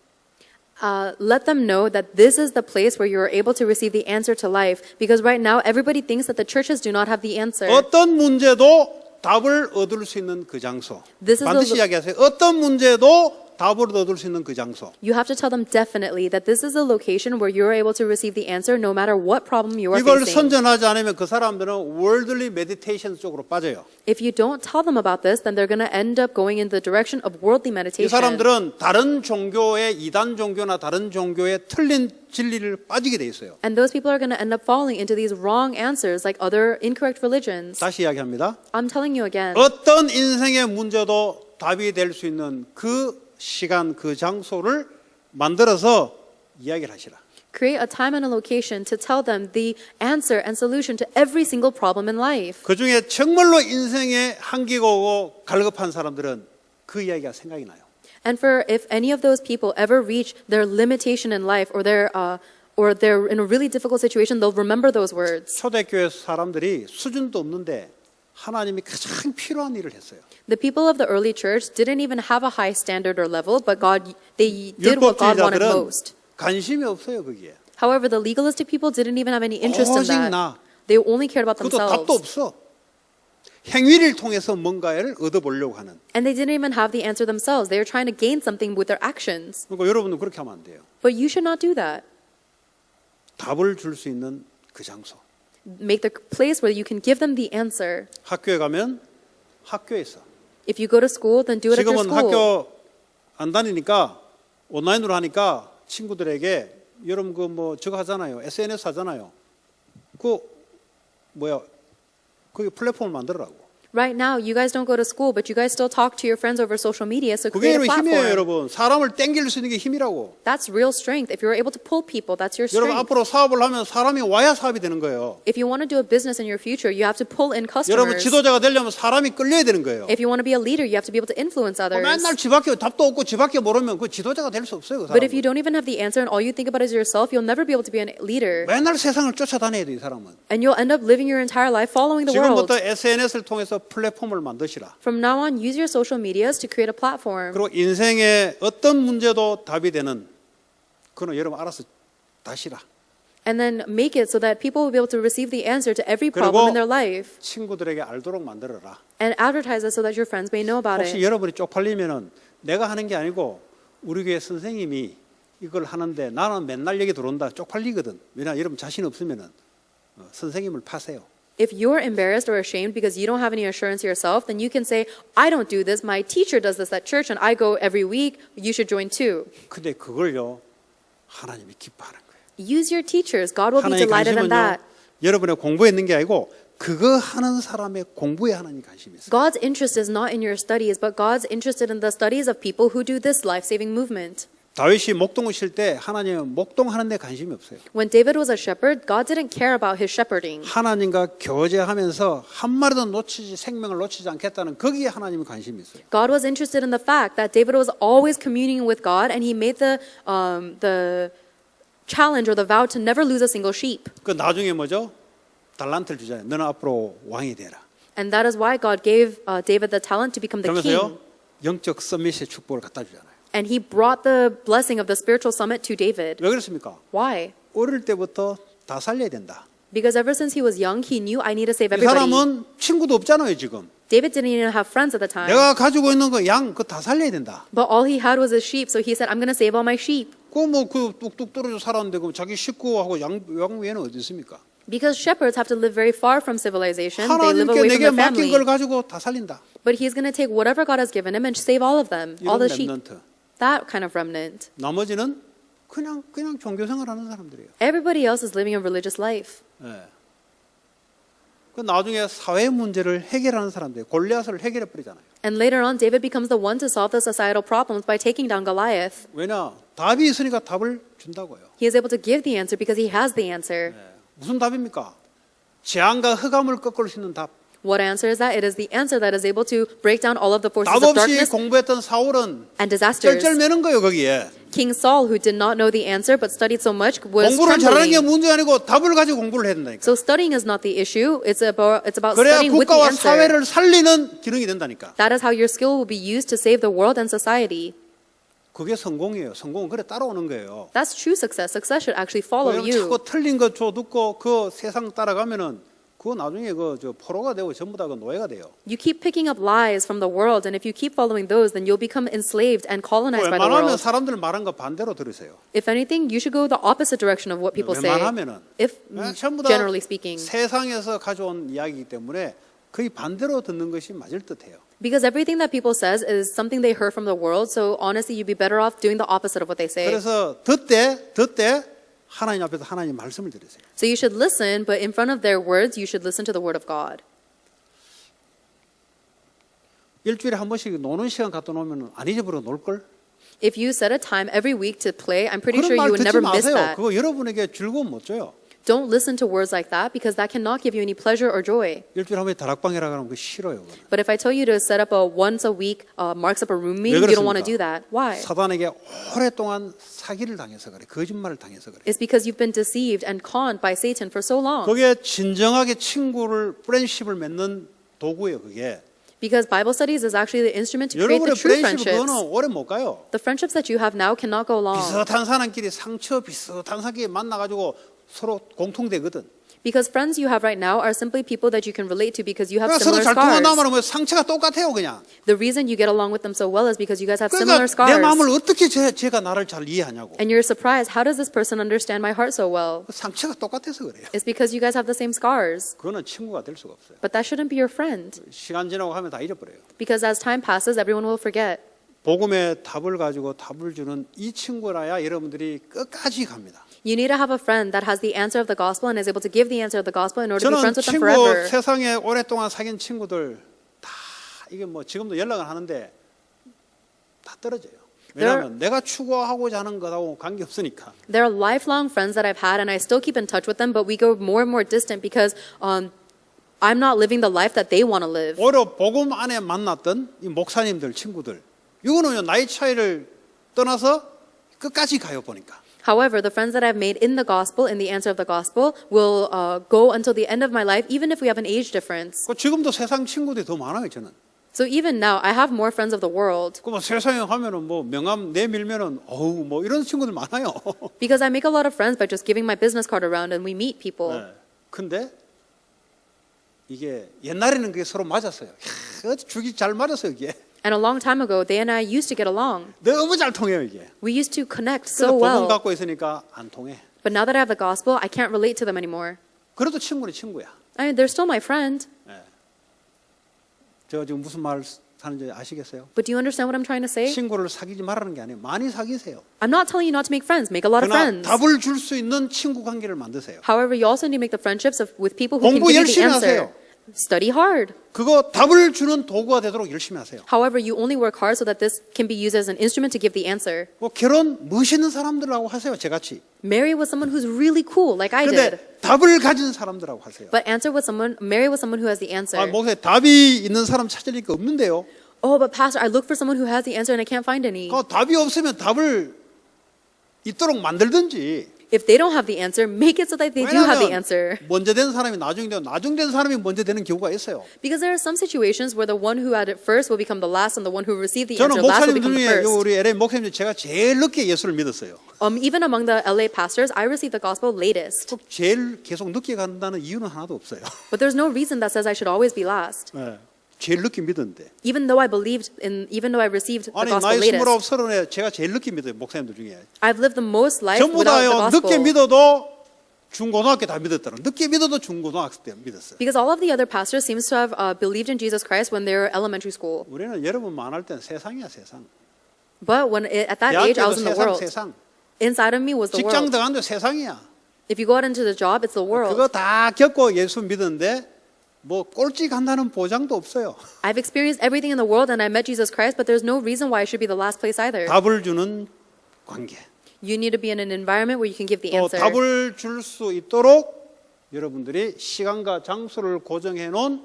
Let them know that this is the place where you are able to receive the answer to life. Because right now, everybody thinks that the churches do not have the answer. 어떤 문제도 답을 얻을 수 있는 그 장소. This is 반드시 the- 이야기하세요. 어떤 문제도 답을 얻을 수 있는 그 장소. You have to tell them definitely that this is a location where you're able to receive the answer no matter what problem you are 이걸 facing. 선전하지 않으면 그 사람들은 worldly meditation 쪽으로 빠져요. If you don't tell them about this, then they're going to end up going in the direction of worldly 이 meditation. 사람들은 다른 종교의 이단 종교나 다른 종교의 틀린 진리를 빠지게 돼 있어요. And those people are going to end up falling into these wrong answers like other incorrect religions. 다시 이야기합니다. I'm telling you again. 어떤 인생의 문제도 답이 될 수 있는 그 시간, 그 장소를 만들어서 이야기를 하시라. Create a time and a location to tell them the answer and solution to every single problem in life. 그 중에 정말로 인생에 한계가 오고 갈급한 사람들은 그 이야기가 생각이 나요. And for if any of those people ever reach their limitation in life or they're in a really difficult situation, they'll remember those words. 초대교회 사람들이 수준도 없는데 하나님이 가장 필요한 일을 했어요. The people of the early church didn't even have a high standard or level, but they did what God wanted 율법주의자들은 most. 관심이 없어요 거기에. However, the legalistic people didn't even have any interest in 오직 that. 나. They only cared about 그것도 답도 themselves. 없어. 행위를 통해서 뭔가를 얻어보려고 하는. And they didn't even have the answer themselves. They were trying to gain something with their actions. 그러니까 여러분도 그렇게 하면 안 돼요. But you should not do that. 답을 줄 수 있는 그 장소. Make the place where you can give them the answer. 학교에 가면 학교에서. If you go to school, then do it at your 지금은 school. 학교 안 다니니까 온라인으로 하니까 친구들에게 여러분 그 뭐 저거 하잖아요. SNS 하잖아요. 그 뭐야? 거기 플랫폼을 만들어라고. Right now, you guys don't go to school, but you guys still talk to your friends over social media, so 그게 create a 힘이에요, platform. 여러분. 사람을 땡길 수 있는 게 힘이라고. That's real strength. If you're able to pull people, that's your 여러분 strength. 앞으로 사업을 하면 사람이 와야 사업이 되는 거예요. If you want to do a business in your future, you have to pull in 여러분 customers. 지도자가 되려면 사람이 끌려야 되는 거예요. If you want to be a leader, you have to be able to influence others. 맨날 지밖에 답도 없고 지밖에 모르면 그 지도자가 될 수 없어요. 그 But if you 사람은. don't even have the answer and all you think about is yourself, you'll never be able to be a leader. 맨날 세상을 쫓아다녀야 돼, 이 사람은. And you'll end up living your entire life following the world. 지금부터 SNS를 통해서 플랫폼을 만드시라. From now on, use your social medias to create a platform. 그리고 인생의 어떤 문제도 답이 되는 그건 여러분 알아서 다시라. And then make it so that people will be able to receive the answer to every 그리고 problem in their life. 친구들에게 알도록 만들어라. and advertise it so that your friends may know about 혹시 it. 여러분이 쪽팔리면은 내가 하는 게 아니고 우리 교회 선생님이 이걸 하는데 나는 맨날 여기 들어온다 쪽팔리거든. 왜냐 여러분 자신 없으면은 선생님을 파세요. If you're embarrassed or ashamed because you don't have any assurance yourself, then you can say, I don't do this. My teacher does this at church and I go every week. You should join too. 근데 그걸요 하나님이 기뻐하는 거예요. Use your teachers. God will be 하나님의 delighted in 관심은요 that. 여러분의 공부에 있는 게 아니고 그거 하는 사람의 공부에 하나님 관심이 있어요. God's interest is not in your studies, but God's interested in the studies of people who do this life-saving movement. 다윗이 목동을 쉴 때 하나님은 목동하는 데 관심이 없어요. When David was a shepherd, God didn't care about his shepherding. 하나님과 교제하면서 한 마리도 생명을 놓치지 않겠다는 거기에 하나님이 관심이 있어요. God was interested in the fact that David was always communing with God, and he made the challenge or the vow to never lose a single sheep. 그 나중에 뭐죠? 달란트를 주잖아요. 너는 앞으로 왕이 되라. And that is why God gave David the talent to become the 그러면서요 king. 영적 서밋의 축복을 갖다 주잖아요. And he brought the blessing of the spiritual summit to David. 왜 그렇습니까? Why? 어릴 때부터 다 살려야 된다. Because ever since he was young, he knew I need to save 이 everybody. 사람은 친구도 없잖아요 지금. David didn't even have friends at the time. 내가 가지고 있는 거 양 그거 다 살려야 된다. But all he had was his sheep, so he said, I'm going to save all my sheep. 그 뚝뚝 떨어져 살았는데 그 자기 식구하고 양 외에는 어디 있습니까? Because shepherds have to live very far from civilization. They live 하나님께 away from 내게 their 맡긴 family. 걸 가지고 다 살린다. But he's going to take whatever God has given him and save all of them, all 이런 the sheep. 렘넌트. That kind of remnant. 나머지는 그냥 종교생활하는 사람들이에요. Everybody else is living a religious life. 예. 그 나중에 사회 문제를 해결하는 사람들, 골리앗을 해결해 버리잖아요. And later on, David becomes the one to solve the societal problems by taking down Goliath. 왜냐? 답이 있으니까 답을 준다고요. He is able to give the answer because he has the answer. 무슨 답입니까? 재앙과 흑암을 꺾을 수 있는 답. What answer is that? It is the answer that is able to break down all of the forces 답 of 없이 darkness 공부했던 사울은 and disasters. 쩔쩔매는 거예요 거기에. King Saul, who did not know the answer but studied so much, was 공부를 잘하는 게 trembling. 문제 아니고 답을 가지고 공부를 해야 된다니까. So studying is not the issue. It's about 그래야 studying with the 국가와 answer. 사회를 살리는 기능이 된다니까. That is how your skill will be used to save the world and society. 그게 성공이에요. 성공은 그래 따라오는 거예요. That's true success. Success should actually follow 왜냐면 you. 자꾸 틀린 거 줘 듣고 그 세상 따라가면은 그거 나중에 저 포로가 되고 전부 다 그 노예가 돼요. You keep picking up lies from the world, and if you keep following those, then you'll become enslaved and colonized by the 웬만하면 world. 사람들 말한 거 반대로 들으세요. If anything, you should go the opposite direction of what people say. 웬만하면은 If 전부 다 generally speaking, 세상에서 가져온 이야기이기 때문에 거의 반대로 듣는 것이 맞을 듯해요. because everything that people says is something they heard from the world. So honestly, you'd be better off doing the opposite of what they say. 그래서 듣되 하나님 앞에서 하나님 말씀을 들으세요. So you should listen, but in front of their words, you should listen to the word of God. 일주일에 한 번씩 노는 시간 갖다 놓으면 안 잊어버려 놀 걸. If you set a time every week to play, I'm pretty 그런 sure 말 you would 듣지 never miss 마세요. that. 그거 여러분에게 즐거움 못 줘요. Don't listen to words like that because that cannot give you any pleasure or joy. 일주일에 한 번에 다락방이라 그러면 그거 싫어요. 그거는. But if I tell you to set up a once a week marks up a room 왜 meeting, you don't want to 그렇습니까? do that. Why? 사단에게 오랫동안 사기를 당해서 그래. 거짓말을 당해서 그래. It's because you've been deceived and conned by Satan for so long. 그게 진정하게 친구를 프렌십을 맺는 도구예요. 그게. Because Bible studies is actually the instrument to create 여러분의 the true 프렌십 friendships. 그거는 오래 못 가요. The friendships that you have now cannot go long. 비슷한 사람끼리 상처 비슷한 사람끼리 만나가지고 서로 공통되거든. Because friends you have right now are simply people that you can relate to because you have 그러니까 서로 잘 similar 통한다면 scars. 뭐 상처가 똑같아요 그냥. The reason you get along with them so well is because you guys have 그러니까 similar 내 마음을 scars. 어떻게 제가 나를 잘 이해하냐고. And you're surprised, how does this person understand my heart so well? 그 상처가 똑같아서 그래요. It's because you guys have the same scars. 그거는 친구가 될 수가 없어요. But that shouldn't be your friend. 시간 지나고 하면 다 잊어버려요. Because as time passes, everyone will forget. 복음의 답을 가지고 답을 주는 이 친구라야 여러분들이 끝까지 갑니다. You need to have a friend that has the answer of the gospel and is able to give the answer of the gospel in order to be 저는 friends with them 친구 forever. 세상에 오랫동안 사귄 친구들 다 이게 뭐 지금도 연락을 하는데 다 떨어져요. 왜냐하면 내가 추구하고자 하는 것하고 관계 없으니까. There are lifelong friends that I've had and I still keep in touch with them, but we go more and more distant because I'm not living the life that they want to live. 오히려 복음 안에 만났던 이 목사님들 친구들 이거는 나이 차이를 떠나서 끝까지 가요 보니까. However, the friends that I've made in the gospel, in the answer of the gospel, will go until the end of my life, even if we have an age difference. 그 지금도 세상 친구들이 더 많아요 저는. So even now, I have more friends of the world 그 뭐 세상에 하면은 뭐 명함 내밀면은 어우 뭐 이런 친구들 많아요. because I make a lot of friends by just giving my business card around and we meet people. 네. 근데 이게 옛날에는 그게 서로 맞았어요. 야, 죽이 잘 맞았어요 이게. And a long time ago, they and I used to get along. 너무 잘 통해요 이게. We used to connect 그래서 so 복음 well. 갖고 있으니까 안 통해. But now that I have the gospel, I can't relate to them anymore. 그래도 친구는 친구야. I mean, they're still my friend. 제가 지금 무슨 말 하는지 아시겠어요? But do you understand what I'm trying to say? 친구를 사귀지 말라는 게 아니에요. 많이 사귀세요. I'm not telling you not to make friends. Make a lot of 그러나 friends. 답을 줄 수 있는 친구 관계를 만드세요. However, you also need to make the friendships with people who can 공부 give you the 열심히 answer. 하세요. Study hard. 그거 답을 주는 도구가 되도록 열심히 하세요. However, you only work hard so that this can be used as an instrument to give the answer. 뭐 결혼 멋있는 사람들하고 하세요. 저같이. Marry with someone who's really cool, like I did. 근데 답을 가진 사람들하고 하세요. But marry with someone who has the answer. 목사님 답이 있는 사람 찾으니까 없는데요. Oh, but pastor, I look for someone who has the answer and I can't find any. 그 답이 없으면 답을 있도록 만들든지. If they don't have the answer, make it so that they do have the answer. 먼저 된 사람이 나중에 되고 나중 된 사람이 먼저 되는 경우가 있어요. Because there are some situations where the one who had it first will become the last and the one who received the 저는 answer last will 목사님 become the 중에 first. 우리 LA 목사님 제가 제일 늦게 예수를 믿었어요. Even among the LA pastors, I received the gospel latest. 꼭 제일 계속 늦게 간다는 이유는 하나도 없어요. But there's no reason that says I should always be last. 제일 늦게 믿었는데. Even though I received the 아니 gospel 나이 29, latest. 30에 제가 제일 늦게 믿어요. 목사님들 중에. I've lived the most life 전부 without the 다요. 늦게 gospel. 믿어도 중고등학교 다 믿었더라. 늦게 믿어도 중고등학교 때 믿었어요. Because all of the other pastors seems to have believed in Jesus Christ when they were elementary school. 우리는 여러분만 할 때는 세상이야 세상. But at that age, I 대학교도 was in the 세상 world. 세상. Inside of me was the 직장 world. 들어가는데 세상이야. If you go out into the job, it's the world. 그거 다 겪고 예수 믿었는데 뭐 꼴찌 간다는 보장도 없어요. I've experienced everything in the world and I met Jesus Christ, but there's no reason why I should be the last place either. 답을 주는 관계. You need to be in an environment where you can give the 또 answer. 답을 줄 수 있도록 여러분들이 시간과 장소를 고정해 놓은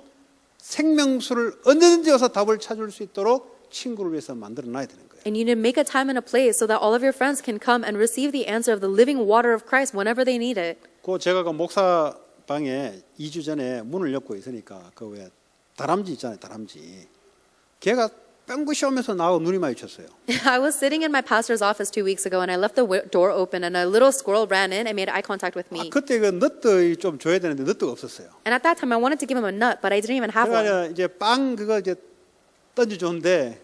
생명수를 언제든지 와서 답을 찾을 수 있도록 친구를 위해서 만들어 놔야 되는 거예요. And you need to make a time and a place so that all of your friends can come and receive the answer of the living water of Christ whenever they need it. 제가 그 목사 방에 2주 전에 문을 열고 있으니까 그 왜 다람쥐 있잖아요, 다람쥐. 걔가 뺑긋이 오면서 나하고 눈이 마주쳤어요. I was sitting in my pastor's office 2 weeks ago and I left the door open and a little squirrel ran in and made eye contact with me. 그때 그 너트 좀 줘야 되는데 너트가 없었어요. And at that time I wanted to give him a nut, but I didn't even have one. 그래가 이제 빵 그거 이제 던져줬는데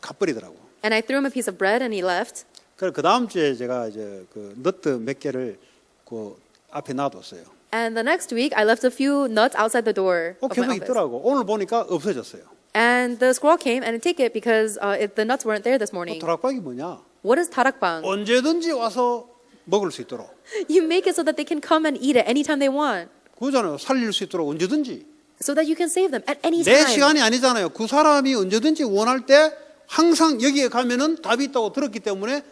가버리더라고. And I threw him a piece of bread and he left. 그래서 그 다음 주에 제가 이제 그 너트 몇 개를 그 앞에 놔뒀어요. And the next week I left a few nuts outside the door of my 계속 office. 있더라고. 오늘 보니까 없어졌어요. And the squirrel came and took it because the nuts weren't there this morning. 도락박이 뭐냐? What is tarakbang? 언제든지 와서 먹을 수 있도록. You make it so that they can come and eat it anytime they want. 그거잖아요. 살릴 수 있도록 언제든지. So that you can save them at any 내 time. 시간이 아니잖아요. 그 사람이 언제든지 원할 때 항상 여기에 가면은 답이 있다고 들었기 때문에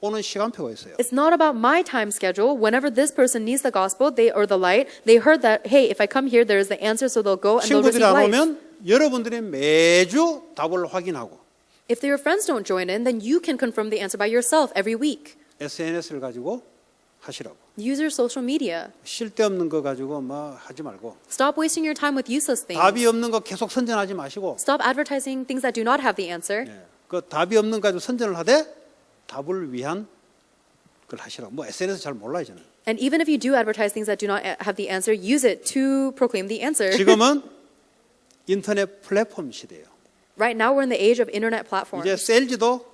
오는 시간표가 있어요. It's not about my time schedule. Whenever this person needs the gospel, or the light, they heard that, hey, if I come here, there is the answer, so they'll go and they'll receive 친구들이 안 life. 오면 여러분들이 매주 답을 확인하고 If your friends don't join in, then you can confirm the answer by yourself every week. SNS를 가지고 하시라고. Use your social media. 쓸데없는 거 가지고 뭐 하지 말고 Stop wasting your time with useless things. 답이 없는 거 계속 선전하지 마시고 Stop advertising things that do not have the answer. 그 답이 없는 거 가지고 선전을 하되 답을 위한 걸 하시라고. 뭐 SNS 잘 몰라요 저는. And even if you do advertise things that do not have the answer, use it to proclaim the answer. 지금은 인터넷 플랫폼 시대예요. Right now we're in the age of internet platforms. 이제 셀즈도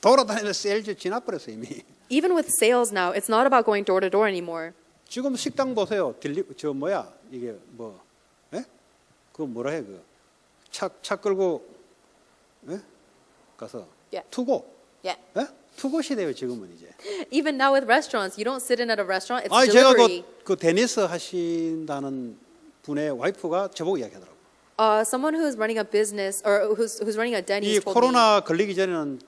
돌아다니는 셀즈 지나버렸어 이미. Even with sales now, it's not about going door to door anymore. 지금 식당 보세요. 저 뭐야 이게 뭐? 예? 그거 뭐라 해 그? 차 끌고 예? 가서 Yeah. 투고. Yeah. 예? 투고 시대예요 지금은 이제. Even now with restaurants, you don't sit in at a restaurant, it's 아 제가 delivery. 그 테니스 하신다는 분의 와이프가 저보고 이야기하더라고. Someone who's running a business or who's running a 이 Denny's told me. 코로나 걸리기 전에는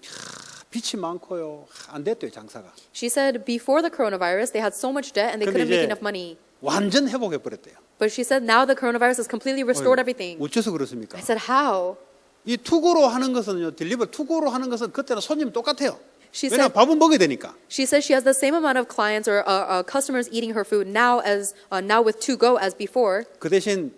빛이 많고요. 안 됐대요 장사가. She said before the coronavirus, they had so much debt and they 근데 couldn't make 이제 enough money. 완전 회복해 버렸대요. But she said now the coronavirus has completely restored everything. 어째서 그렇습니까? I said how? 이 투고로 하는 것은요, 투고로 하는 것은 그때는 손님 똑같아요. She 왜냐 said 밥은 먹어야 되니까. she says she has the same amount of clients or customers eating her food now as now with to go as before. 그 대신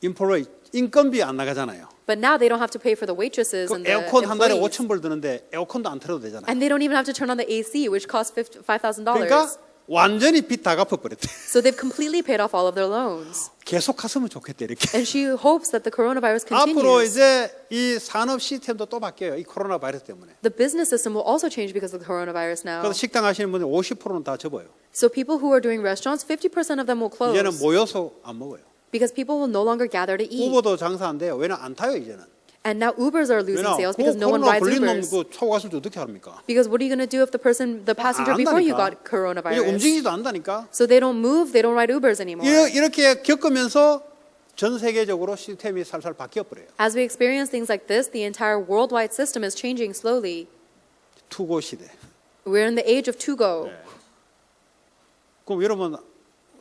인플로이 인건비 안 나가잖아요. But now they don't have to pay for the waitresses 그 and the 에어컨 한 달에 employees. 5,000불 드는데 에어컨도 안 틀어도 되잖아요. And they don't even have to turn on the AC, which costs $5,000. 그러니까 완전히 빚 다 갚아버렸대. So they've completely paid off all of their loans. 계속 갔으면 좋겠대 이렇게. And she hopes that the coronavirus 앞으로 continues. 이제 이 산업 시스템도 또 바뀌어요. 이 코로나 바이러스 때문에. The business system will also change because of the coronavirus now. 그래서 식당 하시는 분들 50%는 다 접어요. So people who are doing restaurants, 50% of them will close. 이제는 모여서 안 먹어요. Because people will no longer gather to eat. 우버도 장사 안 돼요. 왜냐 안 타요 이제는. And now Ubers are losing 왜냐 sales because no one 코로나 rides 걸린 놈 Ubers. 그 타고 갔을 때 어떻게 합니까? Because what are you going to do if the passenger 안 before you 한다니까. got 이제 coronavirus? 움직이지도 않다니까. So they don't move, they don't ride Ubers anymore. 이렇게 겪으면서 전 세계적으로 시스템이 살살 바뀌어 버려요. As we experience things like this, the entire worldwide system is changing slowly. 투고 시대. We're in the age of to-go. 그럼 여러분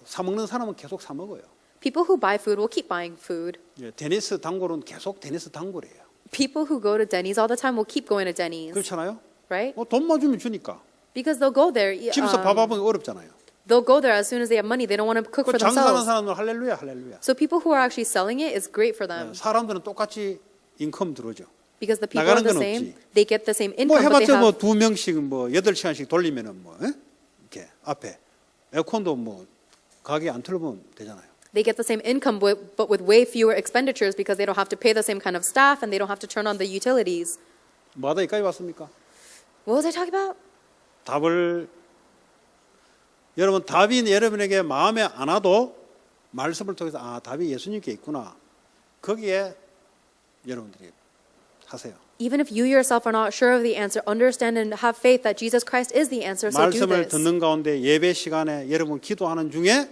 사 먹는 사람은 계속 사 먹어요. People who buy food will keep buying food. 데니스 단골은 계속 데니스 단골이에요. People who go to Denny's all the time will keep going to Denny's, 그렇잖아요. right? 돈만 주면 주니까. Because they'll go there. 집에서 밥 먹기 어렵잖아요. They'll go there as soon as they have money. They don't want to cook 그 for 장사하는 themselves. 사람들은 할렐루야 할렐루야. So people who are actually selling it, it's great for them. 사람들은 똑같이 인컴 들어오죠. Because the people are 나가는 the 건 same. 없지. They get the same 뭐 income, but they 해봤자 뭐 have 2명씩 뭐 8시간씩 돌리면은 뭐 이렇게 앞에 에어컨도 뭐 가게 안 틀어보면 되잖아요. they get the same income, but with way fewer expenditures because they don't have to pay the same kind of staff and they don't have to turn on the utilities. 뭐하다 여기까지 왔습니까? What was I talking about? 답을 여러분 답이 여러분에게 마음에 안 와도 말씀을 통해서 아 답이 예수님께 있구나. 거기에 여러분들이 하세요. Even if you yourself are not sure of the answer, understand and have faith that Jesus Christ is the answer. So do 말씀을 this. 듣는 가운데 예배 시간에 여러분 기도하는 중에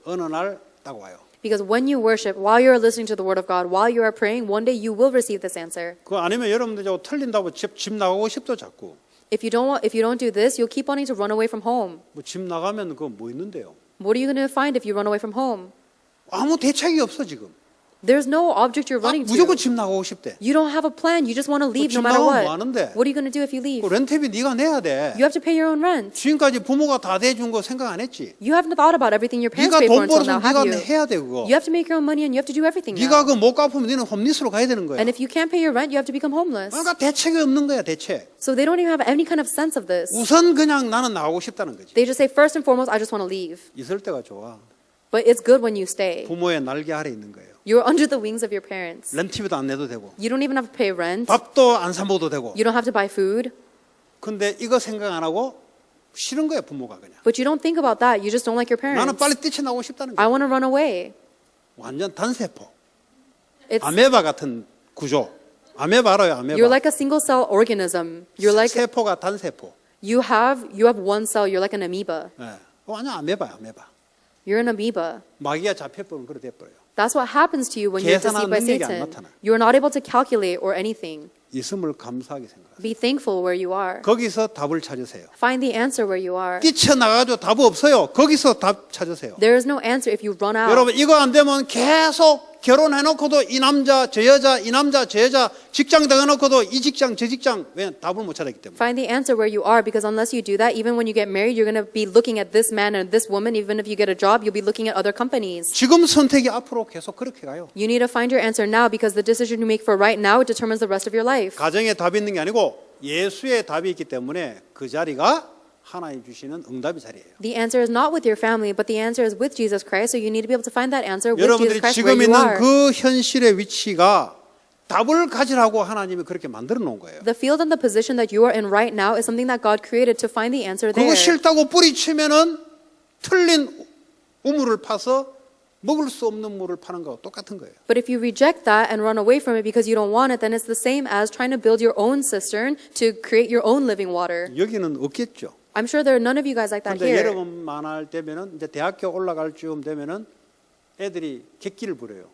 어느 날 딱 와요. Because when you worship, while you're listening to the word of God, while you are praying, one day you will receive this answer. 그 아니면 여러분들 자꾸 틀린다고 집 나가고 싶도 자꾸 If you don't do this, you'll keep wanting to run away from home. 뭐 집 나가면 그거 뭐 있는데요? What are you going to find if you run away from home? 아무 대책이 없어 지금. There's no object you're 아, running 무조건 to. 집 나가고 싶대. You don't have a plan. You just want to leave 집 no matter 나가면 what. 뭐 하는데? What are you going to do if you leave? 그 렌트비 네가 내야 돼. You have to pay your own rent. 지금까지 부모가 다 대준 거 생각 안 했지. You haven't thought about everything your parents 네가 paid for 돈 until 벌어서 now, have 네가 you? 해야 돼 그거. You have to make your own money and you have to do everything 네가 now. 그 못 갚으면 너는 홈리스로 가야 되는 거야. And if you can't pay your rent, you have to become homeless. 그러니까 대책이 없는 거야 대책. So they don't even have any kind of sense of this. 우선 그냥 나는 나가고 싶다는 거지. They just say, first and foremost, I just want to leave. 있을 때가 좋아. But it's good when you stay. 부모의 날개 아래 있는 거예요. You're under the wings of your parents. 렌트비도 안 내도 되고 You don't even have to pay rent. 밥도 안 사 먹어도 되고. You don't have to buy food. 근데 이거 생각 안 하고 싫은 거야 부모가 그냥. But you don't think about that. You just don't like your 나는 parents. 빨리 뛰쳐나오고 싶다는 I 거야. want to run away. 완전 단세포. It's, 아메바 같은 구조. 아메바 알아요 아메바. you're like a single cell organism. You're like, 세포가 단세포. you have one cell. You're like an amoeba. 예. 완전 아메바야 아메바. You're an amoeba. 마귀가 잡혀버리면 그래 돼버려요. That's what happens to you when you're deceived by 계산하는 능력이 안 Satan. 나타나. You're not able to calculate or anything. 있음을 감사하게 생각하세요. Be thankful where you are. 거기서 답을 찾으세요. Find the answer where you are. 뛰쳐나가도 답 없어요. 거기서 답 찾으세요. There is no answer if you run out. 여러분 이거 안 되면 계속 결혼해놓고도 이 남자 저 여자 이 남자 저 여자 직장 다해놓고도 이 직장 저 직장 왜 답을 못 찾았기 때문에. Find the answer where you are because unless you do that, even when you get married, you're going to be looking at this man and this woman. Even if you get a job, you'll be looking at other companies. 지금 선택이 앞으로 계속 그렇게 가요. You need to find your answer now because the decision you make for right now determines the rest of your life. 가정에 답이 있는 게 아니고 예수의 답이 있기 때문에 그 자리가 하나님 주시는 응답의 자리예요. The answer is not with your family, but the answer is with Jesus Christ. So you need to be able to find that answer with 여러분들이 Jesus Christ where 지금 you 있는 are. 그 현실의 위치가 답을 가지라고 하나님이 그렇게 만들어 놓은 거예요. The field and the position that you are in right now is something that God created to find the answer there. 그거 싫다고 뿌리치면은 틀린 우물을 파서 먹을 수 없는 물을 파는 거하고 똑같은 거예요. But if you reject that and run away from it because you don't want it, then it's the same as trying to build your own cistern to create your own living water. 여기는 없겠죠. I'm sure there are none of you guys like that 그런데 here. 여러분만 할 때면은 이제 대학교 올라갈 즈음 되면은 애들이 객기를 부려요.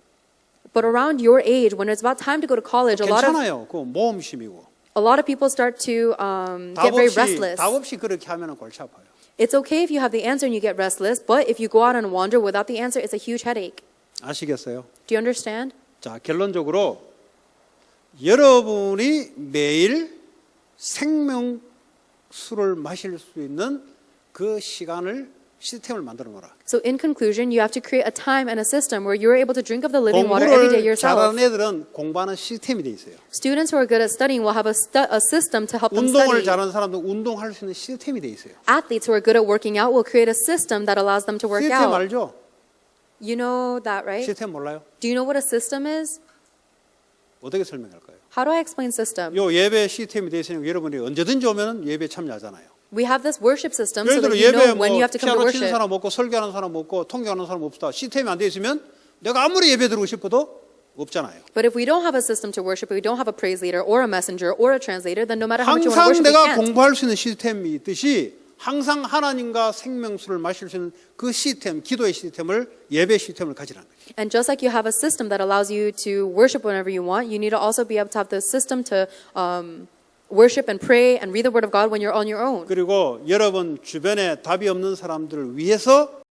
But around your age, when it's about time to go to college, 괜찮아요. 그 모험심이고. a lot of people start to get very restless. 답 없이 그렇게 하면은 골치 아파요. It's okay if you have the answer and you get restless, but if you go out and wander without the answer, it's a huge headache. 아시겠어요? Do you understand? 자, 결론적으로 여러분이 매일 생명수를 마실 수 있는 그 시간을 시스템을 만들어 놓으라. So in conclusion, you have to create a time and a system where you're able to drink of the living water every day 공부를 yourself. 잘하는 애들은 공부하는 시스템이 돼 있어요. Students who are good at studying will have a system to help them 운동을 study. 잘하는 사람도 운동할 수 있는 시스템이 돼 있어요. Athletes who are good at working out will create a system that allows them to work 시스템 out. 알죠? You know that, right? 시스템 몰라요? Do you know what a system is? 어떻게 설명할까요? How do I explain system? 요 예배 시스템이 돼 있으니 여러분이 언제든지 오면 예배 참여하잖아요. We have this worship system so 예를 들어 that you 예배 know 뭐 when you have to come to 피아노 치는 worship. 사람 없고 설교하는 사람 없고 통역하는 사람 없다. 시스템이 안 돼 있으면 내가 아무리 예배 드리고 싶어도 없잖아요. But if we don't have a system to worship, if we don't have a praise leader or a messenger or a translator, then no matter how much you want to 항상 worship, we 내가 can't. 공부할 수 있는 시스템이 있듯이 항상 하나님과 생명수를 마실 수 있는 그 시스템, 기도의 시스템을 예배 시스템을 가지라는 거예요. And just like you have a system that allows you to worship whenever you want, you need to also be able to have the system to worship and pray and read the Word of God when you're on your own. 그리고 여러분 주변에 답이 없는 사람들을 위해서